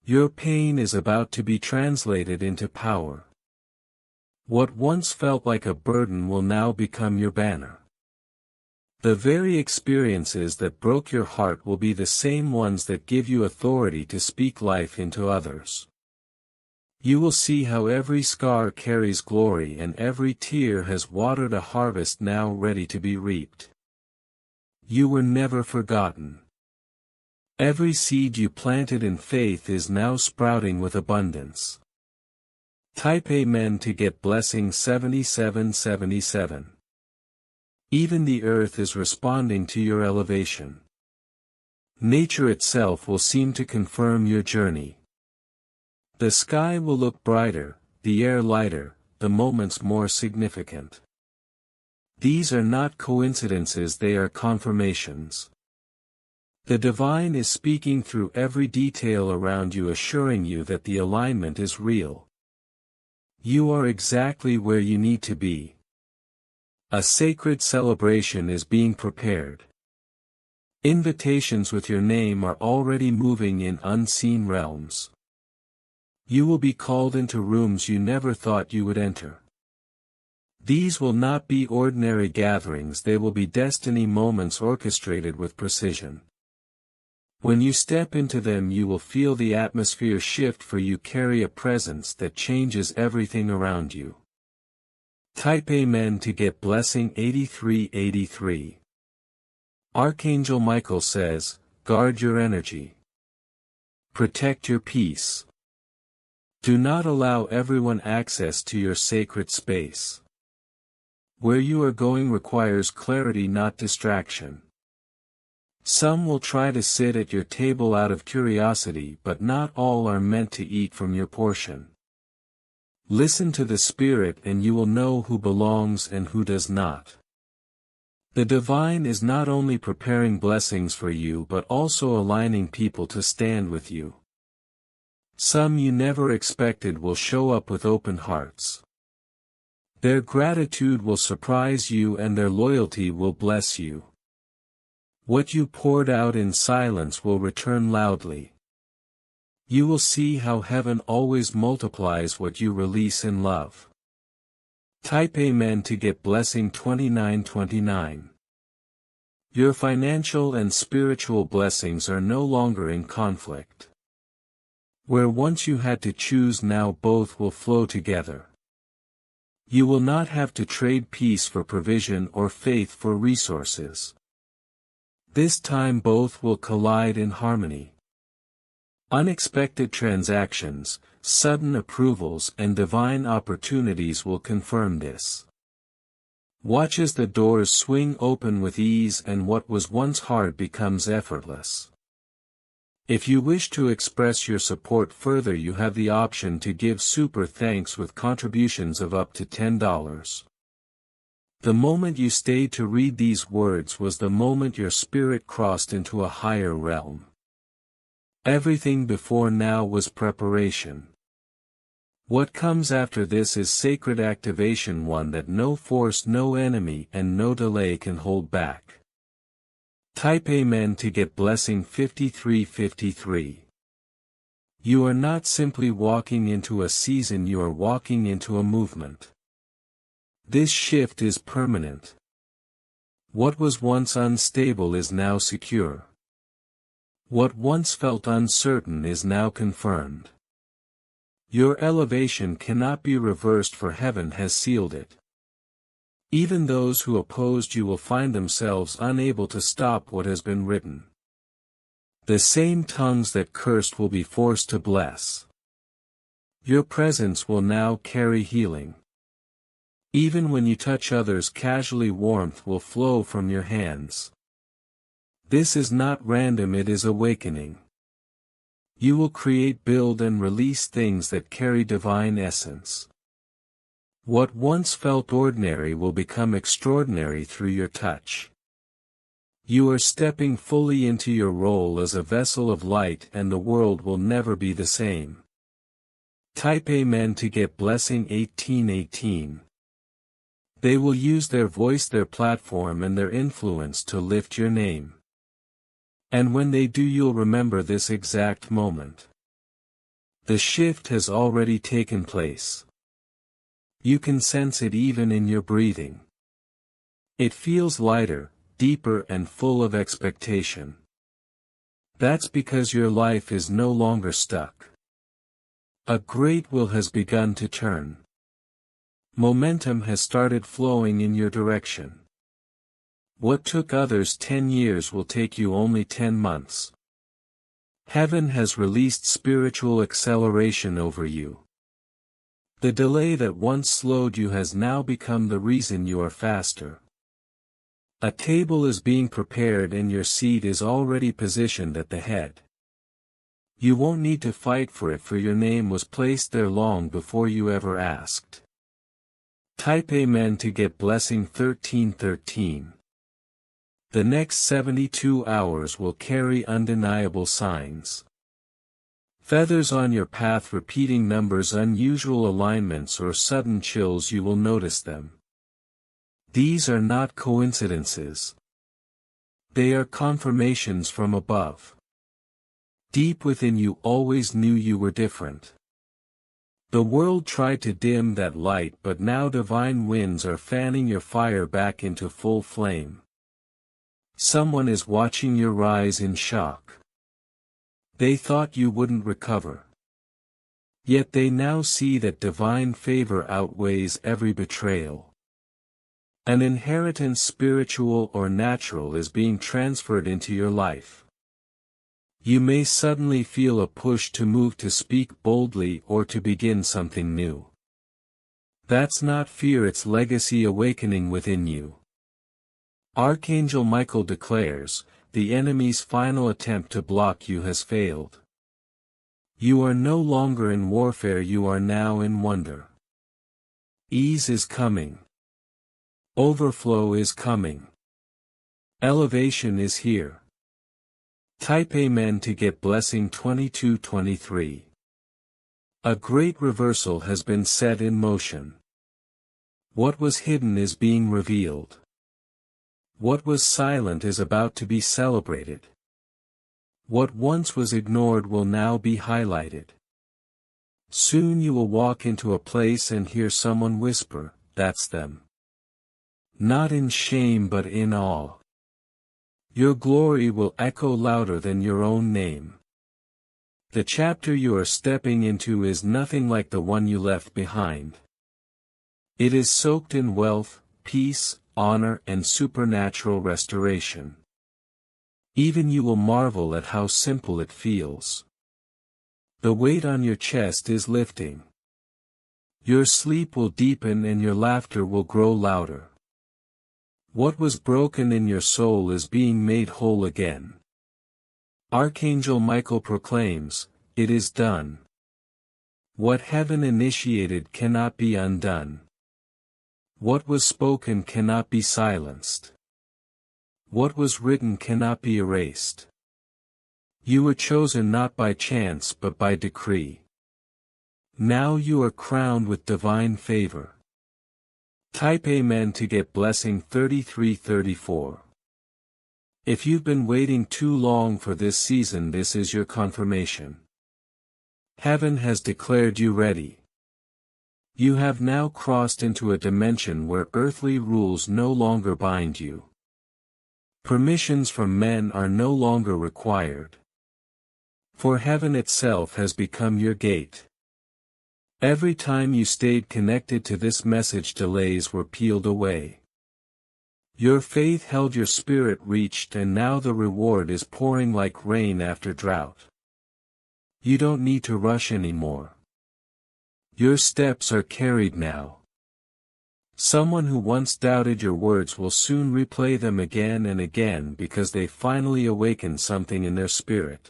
Your pain is about to be translated into power. What once felt like a burden will now become your banner. The very experiences that broke your heart will be the same ones that give you authority to speak life into others. You will see how every scar carries glory, and every tear has watered a harvest now ready to be reaped. You were never forgotten. Every seed you planted in faith is now sprouting with abundance. Type Amen to get blessing 7777. Even the earth is responding to your elevation. Nature itself will seem to confirm your journey. The sky will look brighter, the air lighter, the moments more significant. These are not coincidences, they are confirmations. The divine is speaking through every detail around you, assuring you that the alignment is real. You are exactly where you need to be. A sacred celebration is being prepared. Invitations with your name are already moving in unseen realms. You will be called into rooms you never thought you would enter. These will not be ordinary gatherings, they will be destiny moments orchestrated with precision. When you step into them, you will feel the atmosphere shift, for you carry a presence that changes everything around you. Type Amen to get blessing 8383. Archangel Michael says, guard your energy. Protect your peace. Do not allow everyone access to your sacred space. Where you are going requires clarity, not distraction. Some will try to sit at your table out of curiosity, but not all are meant to eat from your portion. Listen to the Spirit and you will know who belongs and who does not. The divine is not only preparing blessings for you but also aligning people to stand with you. Some you never expected will show up with open hearts. Their gratitude will surprise you and their loyalty will bless you. What you poured out in silence will return loudly. You will see how heaven always multiplies what you release in love. Type Amen to get blessing 2929. Your financial and spiritual blessings are no longer in conflict. Where once you had to choose, now both will flow together. You will not have to trade peace for provision or faith for resources. This time both will collide in harmony. Unexpected transactions, sudden approvals and divine opportunities will confirm this. Watch as the doors swing open with ease and what was once hard becomes effortless. If you wish to express your support further, you have the option to give super thanks with contributions of up to $10. The moment you stayed to read these words was the moment your spirit crossed into a higher realm. Everything before now was preparation. What comes after this is sacred activation, one that no force, no enemy, and no delay can hold back. Type Amen to get blessing 5353. You are not simply walking into a season, you are walking into a movement. This shift is permanent. What was once unstable is now secure. What once felt uncertain is now confirmed. Your elevation cannot be reversed, for heaven has sealed it. Even those who opposed you will find themselves unable to stop what has been written. The same tongues that cursed will be forced to bless. Your presence will now carry healing. Even when you touch others casually, warmth will flow from your hands. This is not random, it is awakening. You will create, build and release things that carry divine essence. What once felt ordinary will become extraordinary through your touch. You are stepping fully into your role as a vessel of light, and the world will never be the same. Type Amen to get blessing 1818. They will use their voice, their platform and their influence to lift your name. And when they do, you'll remember this exact moment. The shift has already taken place. You can sense it even in your breathing. It feels lighter, deeper and full of expectation. That's because your life is no longer stuck. A great will has begun to turn. Momentum has started flowing in your direction. What took others 10 years will take you only 10 months. Heaven has released spiritual acceleration over you. The delay that once slowed you has now become the reason you are faster. A table is being prepared and your seat is already positioned at the head. You won't need to fight for it, for your name was placed there long before you ever asked. Type Amen to get blessing 1313. The next 72 hours will carry undeniable signs. Feathers on your path, repeating numbers, unusual alignments, or sudden chills, you will notice them. These are not coincidences. They are confirmations from above. Deep within you always knew you were different. The world tried to dim that light, but now divine winds are fanning your fire back into full flame. Someone is watching your rise in shock. They thought you wouldn't recover. Yet they now see that divine favor outweighs every betrayal. An inheritance, spiritual or natural, is being transferred into your life. You may suddenly feel a push to move, to speak boldly, or to begin something new. That's not fear, it's legacy awakening within you. Archangel Michael declares, the enemy's final attempt to block you has failed. You are no longer in warfare, you are now in wonder. Ease is coming. Overflow is coming. Elevation is here. Type Amen to get blessing 2223. A great reversal has been set in motion. What was hidden is being revealed. What was silent is about to be celebrated. What once was ignored will now be highlighted. Soon you will walk into a place and hear someone whisper, "That's them." Not in shame but in awe. Your glory will echo louder than your own name. The chapter you are stepping into is nothing like the one you left behind. It is soaked in wealth, peace, honor, and supernatural restoration. Even you will marvel at how simple it feels. The weight on your chest is lifting. Your sleep will deepen and your laughter will grow louder. What was broken in your soul is being made whole again. Archangel Michael proclaims, "It is done." What heaven initiated cannot be undone. What was spoken cannot be silenced. What was written cannot be erased. You were chosen not by chance but by decree. Now you are crowned with divine favor. Type Amen to get blessing 3334. If you've been waiting too long for this season, this is your confirmation. Heaven has declared you ready. You have now crossed into a dimension where earthly rules no longer bind you. Permissions from men are no longer required. For heaven itself has become your gate. Every time you stayed connected to this message, delays were peeled away. Your faith held, your spirit reached, and now the reward is pouring like rain after drought. You don't need to rush anymore. Your steps are carried now. Someone who once doubted your words will soon replay them again and again because they finally awakened something in their spirit.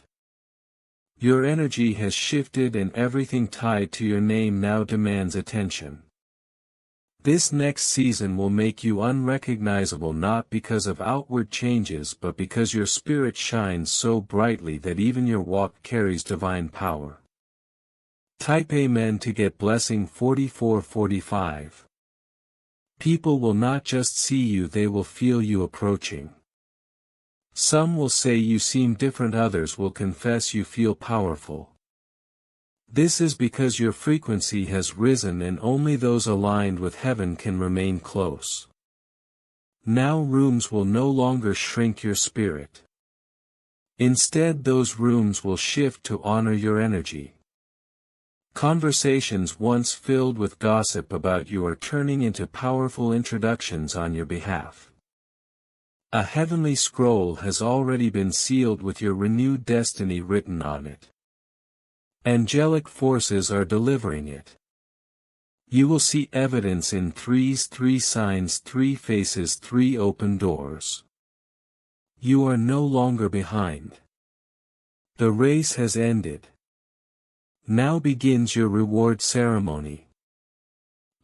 Your energy has shifted and everything tied to your name now demands attention. This next season will make you unrecognizable, not because of outward changes but because your spirit shines so brightly that even your walk carries divine power. Type Amen to get blessing 4445. People will not just see you, they will feel you approaching. Some will say you seem different, others will confess you feel powerful. This is because your frequency has risen and only those aligned with heaven can remain close. Now rooms will no longer shrink your spirit. Instead, those rooms will shift to honor your energy. Conversations once filled with gossip about you are turning into powerful introductions on your behalf. A heavenly scroll has already been sealed with your renewed destiny written on it. Angelic forces are delivering it. You will see evidence in threes, 3 signs, 3 faces, 3 open doors. You are no longer behind. The race has ended. Now begins your reward ceremony.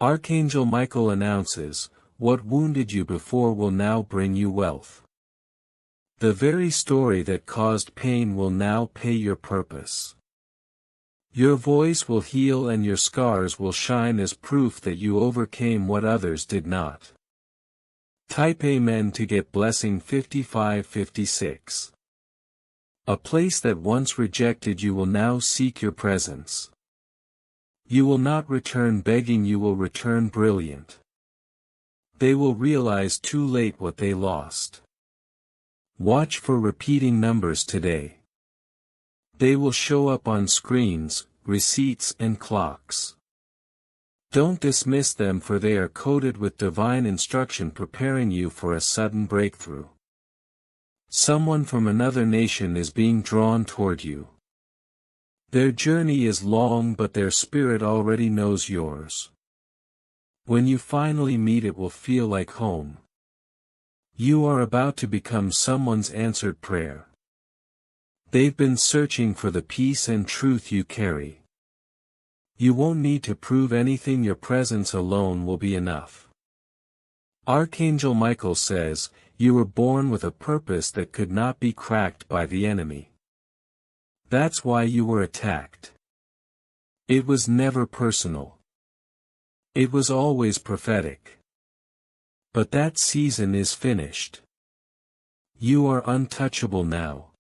Archangel Michael announces, what wounded you before will now bring you wealth. The very story that caused pain will now pay your purpose. Your voice will heal and your scars will shine as proof that you overcame what others did not. Type Amen to get blessing 5556. A place that once rejected you will now seek your presence. You will not return begging, you will return brilliant. They will realize too late what they lost. Watch for repeating numbers today. They will show up on screens, receipts and clocks. Don't dismiss them, for they are coded with divine instruction preparing you for a sudden breakthrough. Someone from another nation is being drawn toward you. Their journey is long, but their spirit already knows yours. When you finally meet, it will feel like home. You are about to become someone's answered prayer. They've been searching for the peace and truth you carry. You won't need to prove anything, your presence alone will be enough. Archangel Michael says, you were born with a purpose that could not be cracked by the enemy. That's why you were attacked. It was never personal. It was always prophetic. But that season is finished. You are untouchable now.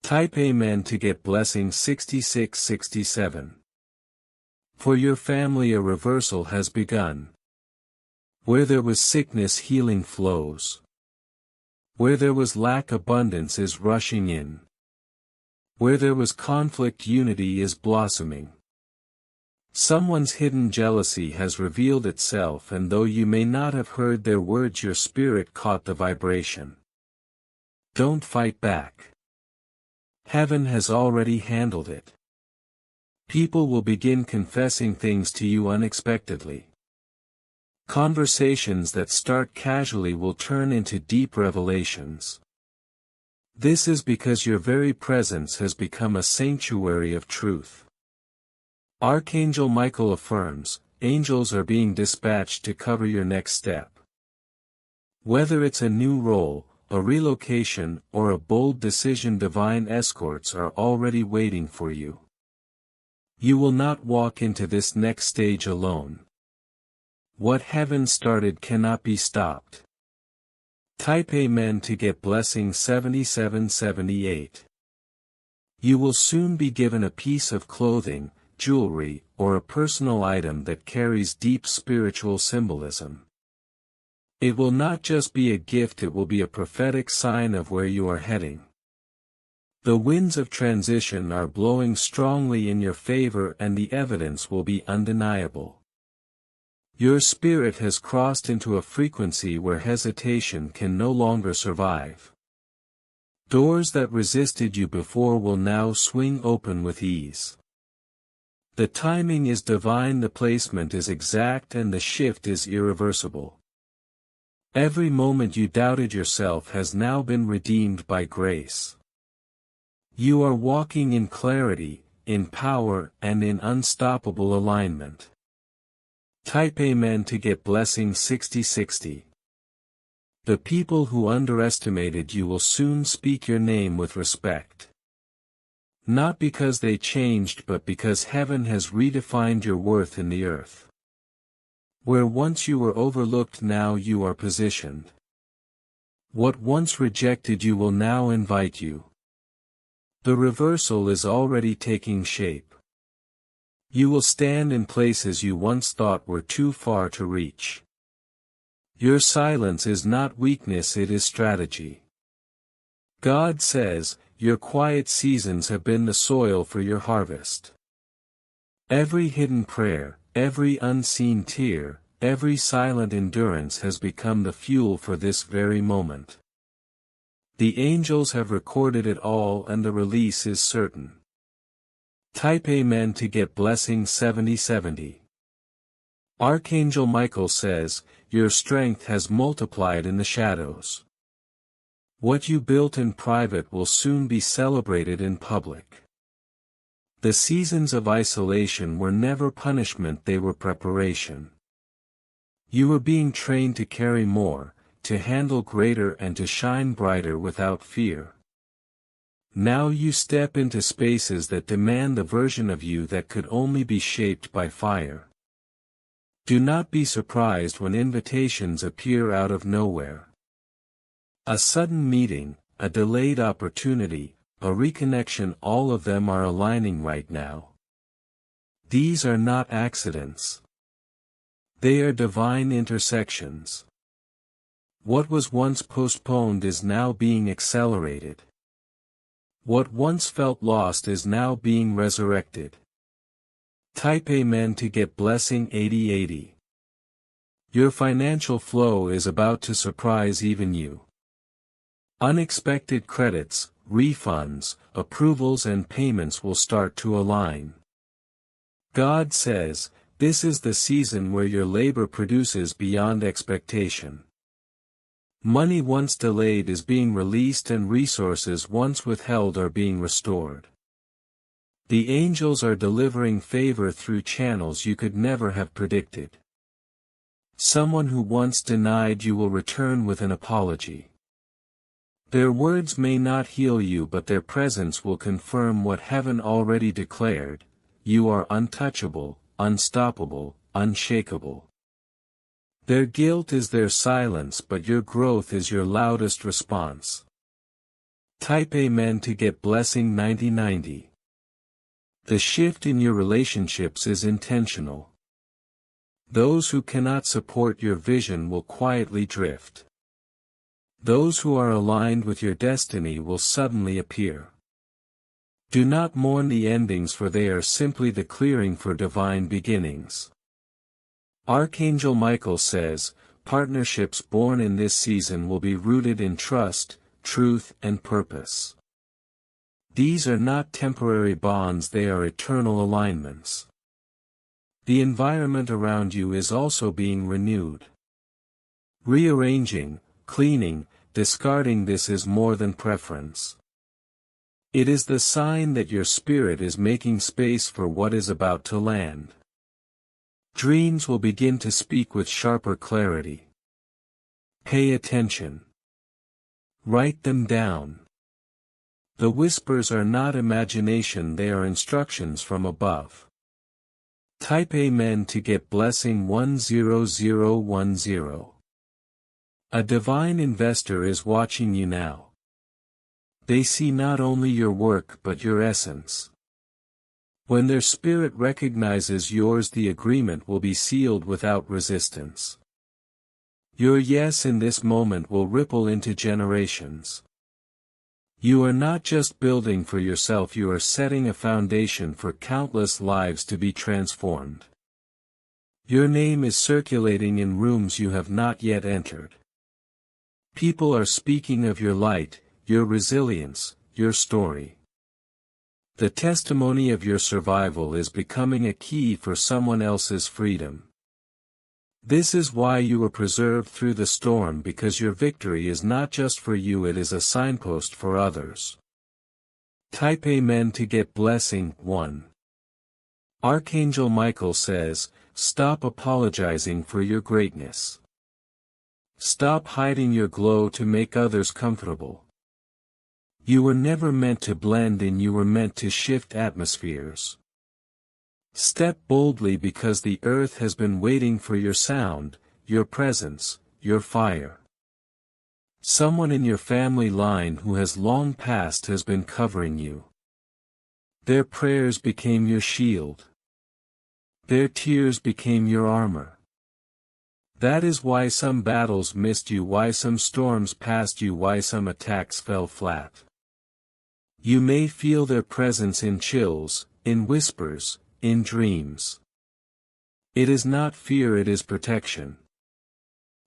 Type Amen to get blessing 6667. For your family a reversal has begun. Where there was sickness, healing flows. Where there was lack, abundance is rushing in. Where there was conflict, unity is blossoming. Someone's hidden jealousy has revealed itself, and though you may not have heard their words, your spirit caught the vibration. Don't fight back. Heaven has already handled it. People will begin confessing things to you unexpectedly. Conversations that start casually will turn into deep revelations. This is because your very presence has become a sanctuary of truth. Archangel Michael affirms, angels are being dispatched to cover your next step. Whether it's a new role, a relocation, or a bold decision, divine escorts are already waiting for you. You will not walk into this next stage alone. What heaven started cannot be stopped. Type Amen to get blessing 7778. You will soon be given a piece of clothing, jewelry, or a personal item that carries deep spiritual symbolism. It will not just be a gift, it will be a prophetic sign of where you are heading. The winds of transition are blowing strongly in your favor, and the evidence will be undeniable. Your spirit has crossed into a frequency where hesitation can no longer survive. Doors that resisted you before will now swing open with ease. The timing is divine, the placement is exact, and the shift is irreversible. Every moment you doubted yourself has now been redeemed by grace. You are walking in clarity, in power, and in unstoppable alignment. Type Amen to get blessing 6060. The people who underestimated you will soon speak your name with respect. Not because they changed, but because heaven has redefined your worth in the earth. Where once you were overlooked, now you are positioned. What once rejected you will now invite you. The reversal is already taking shape. You will stand in places you once thought were too far to reach. Your silence is not weakness, it is strategy. God says, your quiet seasons have been the soil for your harvest. Every hidden prayer, every unseen tear, every silent endurance has become the fuel for this very moment. The angels have recorded it all, and the release is certain. Type Amen to get blessing 7070. Archangel Michael says, your strength has multiplied in the shadows. What you built in private will soon be celebrated in public. The seasons of isolation were never punishment, they were preparation. You were being trained to carry more, to handle greater and to shine brighter without fear. Now you step into spaces that demand the version of you that could only be shaped by fire. Do not be surprised when invitations appear out of nowhere. A sudden meeting, a delayed opportunity, a reconnection, all of them are aligning right now. These are not accidents. They are divine intersections. What was once postponed is now being accelerated. What once felt lost is now being resurrected. Type Amen to get blessing 8080. Your financial flow is about to surprise even you. Unexpected credits, refunds, approvals and payments will start to align. God says, this is the season where your labor produces beyond expectation. Money once delayed is being released and resources once withheld are being restored. The angels are delivering favor through channels you could never have predicted. Someone who once denied you will return with an apology. Their words may not heal you, but their presence will confirm what heaven already declared: you are untouchable, unstoppable, unshakable. Their guilt is their silence, but your growth is your loudest response. Type Amen to get blessing 9090. The shift in your relationships is intentional. Those who cannot support your vision will quietly drift. Those who are aligned with your destiny will suddenly appear. Do not mourn the endings, for they are simply the clearing for divine beginnings. Archangel Michael says, partnerships born in this season will be rooted in trust, truth and purpose. These are not temporary bonds, they are eternal alignments. The environment around you is also being renewed. Rearranging, cleaning, discarding, this is more than preference. It is the sign that your spirit is making space for what is about to land. Dreams will begin to speak with sharper clarity. Pay attention. Write them down. The whispers are not imagination, they are instructions from above. Type Amen to get blessing 10010. A divine investor is watching you now. They see not only your work but your essence. When their spirit recognizes yours, the agreement will be sealed without resistance. Your yes in this moment will ripple into generations. You are not just building for yourself, you are setting a foundation for countless lives to be transformed. Your name is circulating in rooms you have not yet entered. People are speaking of your light, your resilience, your story. The testimony of your survival is becoming a key for someone else's freedom. This is why you were preserved through the storm, because your victory is not just for you, it is a signpost for others. Type Amen to get blessing 1. Archangel Michael says, stop apologizing for your greatness. Stop hiding your glow to make others comfortable. You were never meant to blend in, you were meant to shift atmospheres. Step boldly, because the earth has been waiting for your sound, your presence, your fire. Someone in your family line who has long passed has been covering you. Their prayers became your shield. Their tears became your armor. That is why some battles missed you, why some storms passed you, why some attacks fell flat. You may feel their presence in chills, in whispers, in dreams. It is not fear, it is protection.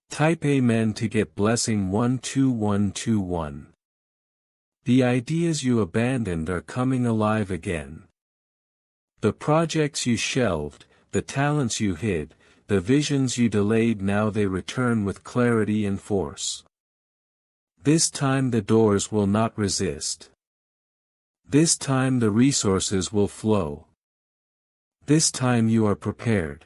Type Amen to get blessing 12121. The ideas you abandoned are coming alive again. The projects you shelved, the talents you hid, the visions you delayed, now they return with clarity and force. This time the doors will not resist. This time the resources will flow. This time you are prepared.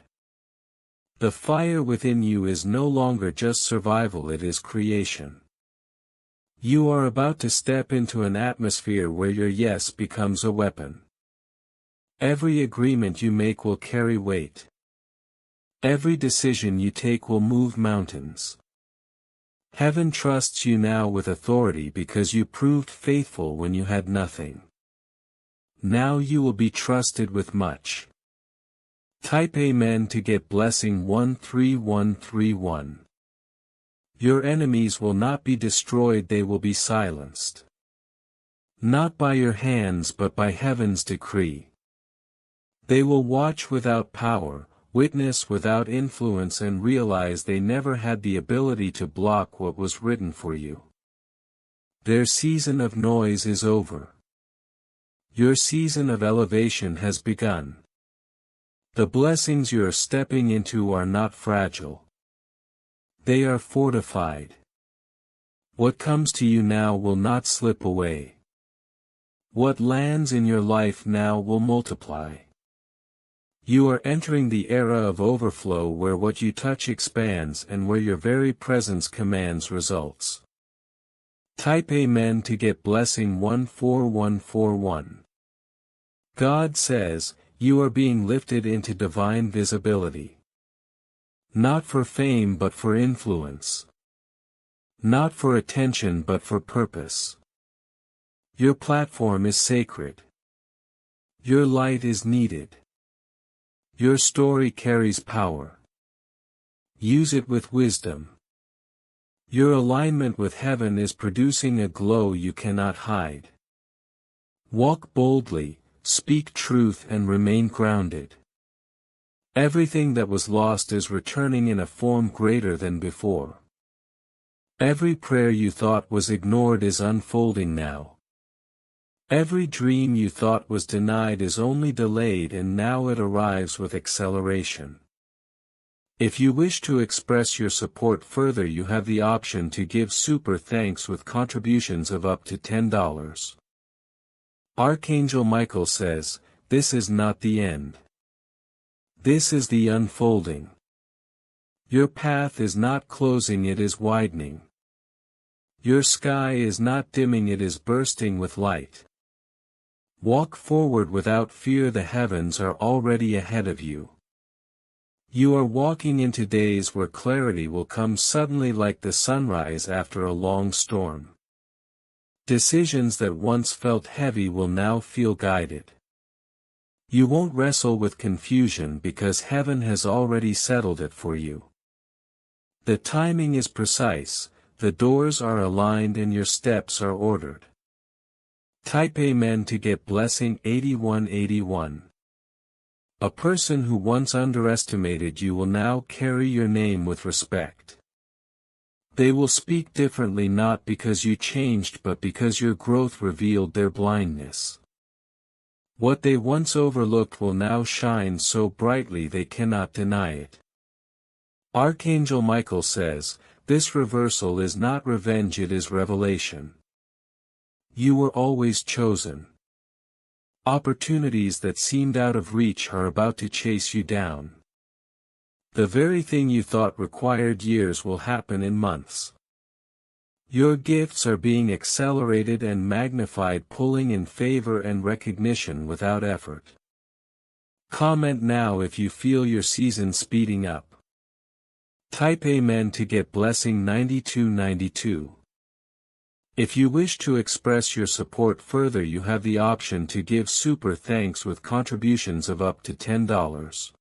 The fire within you is no longer just survival, it is creation. You are about to step into an atmosphere where your yes becomes a weapon. Every agreement you make will carry weight. Every decision you take will move mountains. Heaven trusts you now with authority because you proved faithful when you had nothing. Now you will be trusted with much. Type Amen to get blessing 13131. Your enemies will not be destroyed, they will be silenced. Not by your hands but by heaven's decree. They will watch without power, witness without influence, and realize they never had the ability to block what was written for you. Their season of noise is over. Your season of elevation has begun. The blessings you are stepping into are not fragile. They are fortified. What comes to you now will not slip away. What lands in your life now will multiply. You are entering the era of overflow where what you touch expands and where your very presence commands results. Type Amen to get blessing 14141. God says, you are being lifted into divine visibility. Not for fame but for influence. Not for attention but for purpose. Your platform is sacred. Your light is needed. Your story carries power. Use it with wisdom. Your alignment with heaven is producing a glow you cannot hide. Walk boldly, speak truth, and remain grounded. Everything that was lost is returning in a form greater than before. Every prayer you thought was ignored is unfolding now. Every dream you thought was denied is only delayed, and now it arrives with acceleration. If you wish to express your support further, you have the option to give super thanks with contributions of up to $10. Archangel Michael says, this is not the end. This is the unfolding. Your path is not closing, it is widening. Your sky is not dimming, it is bursting with light. Walk forward without fear, the heavens are already ahead of you. You are walking into days where clarity will come suddenly like the sunrise after a long storm. Decisions that once felt heavy will now feel guided. You won't wrestle with confusion because heaven has already settled it for you. The timing is precise, the doors are aligned, and your steps are ordered. Type Amen to get blessing 8181. A person who once underestimated you will now carry your name with respect. They will speak differently not because you changed but because your growth revealed their blindness. What they once overlooked will now shine so brightly they cannot deny it. Archangel Michael says, this reversal is not revenge, it is revelation. You were always chosen. Opportunities that seemed out of reach are about to chase you down. The very thing you thought required years will happen in months. Your gifts are being accelerated and magnified, pulling in favor and recognition without effort. Comment now if you feel your season speeding up. Type Amen to get blessing 9292. If you wish to express your support further, you have the option to give super thanks with contributions of up to $10.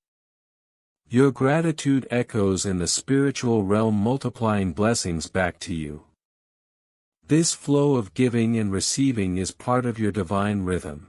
Your gratitude echoes in the spiritual realm, multiplying blessings back to you. This flow of giving and receiving is part of your divine rhythm.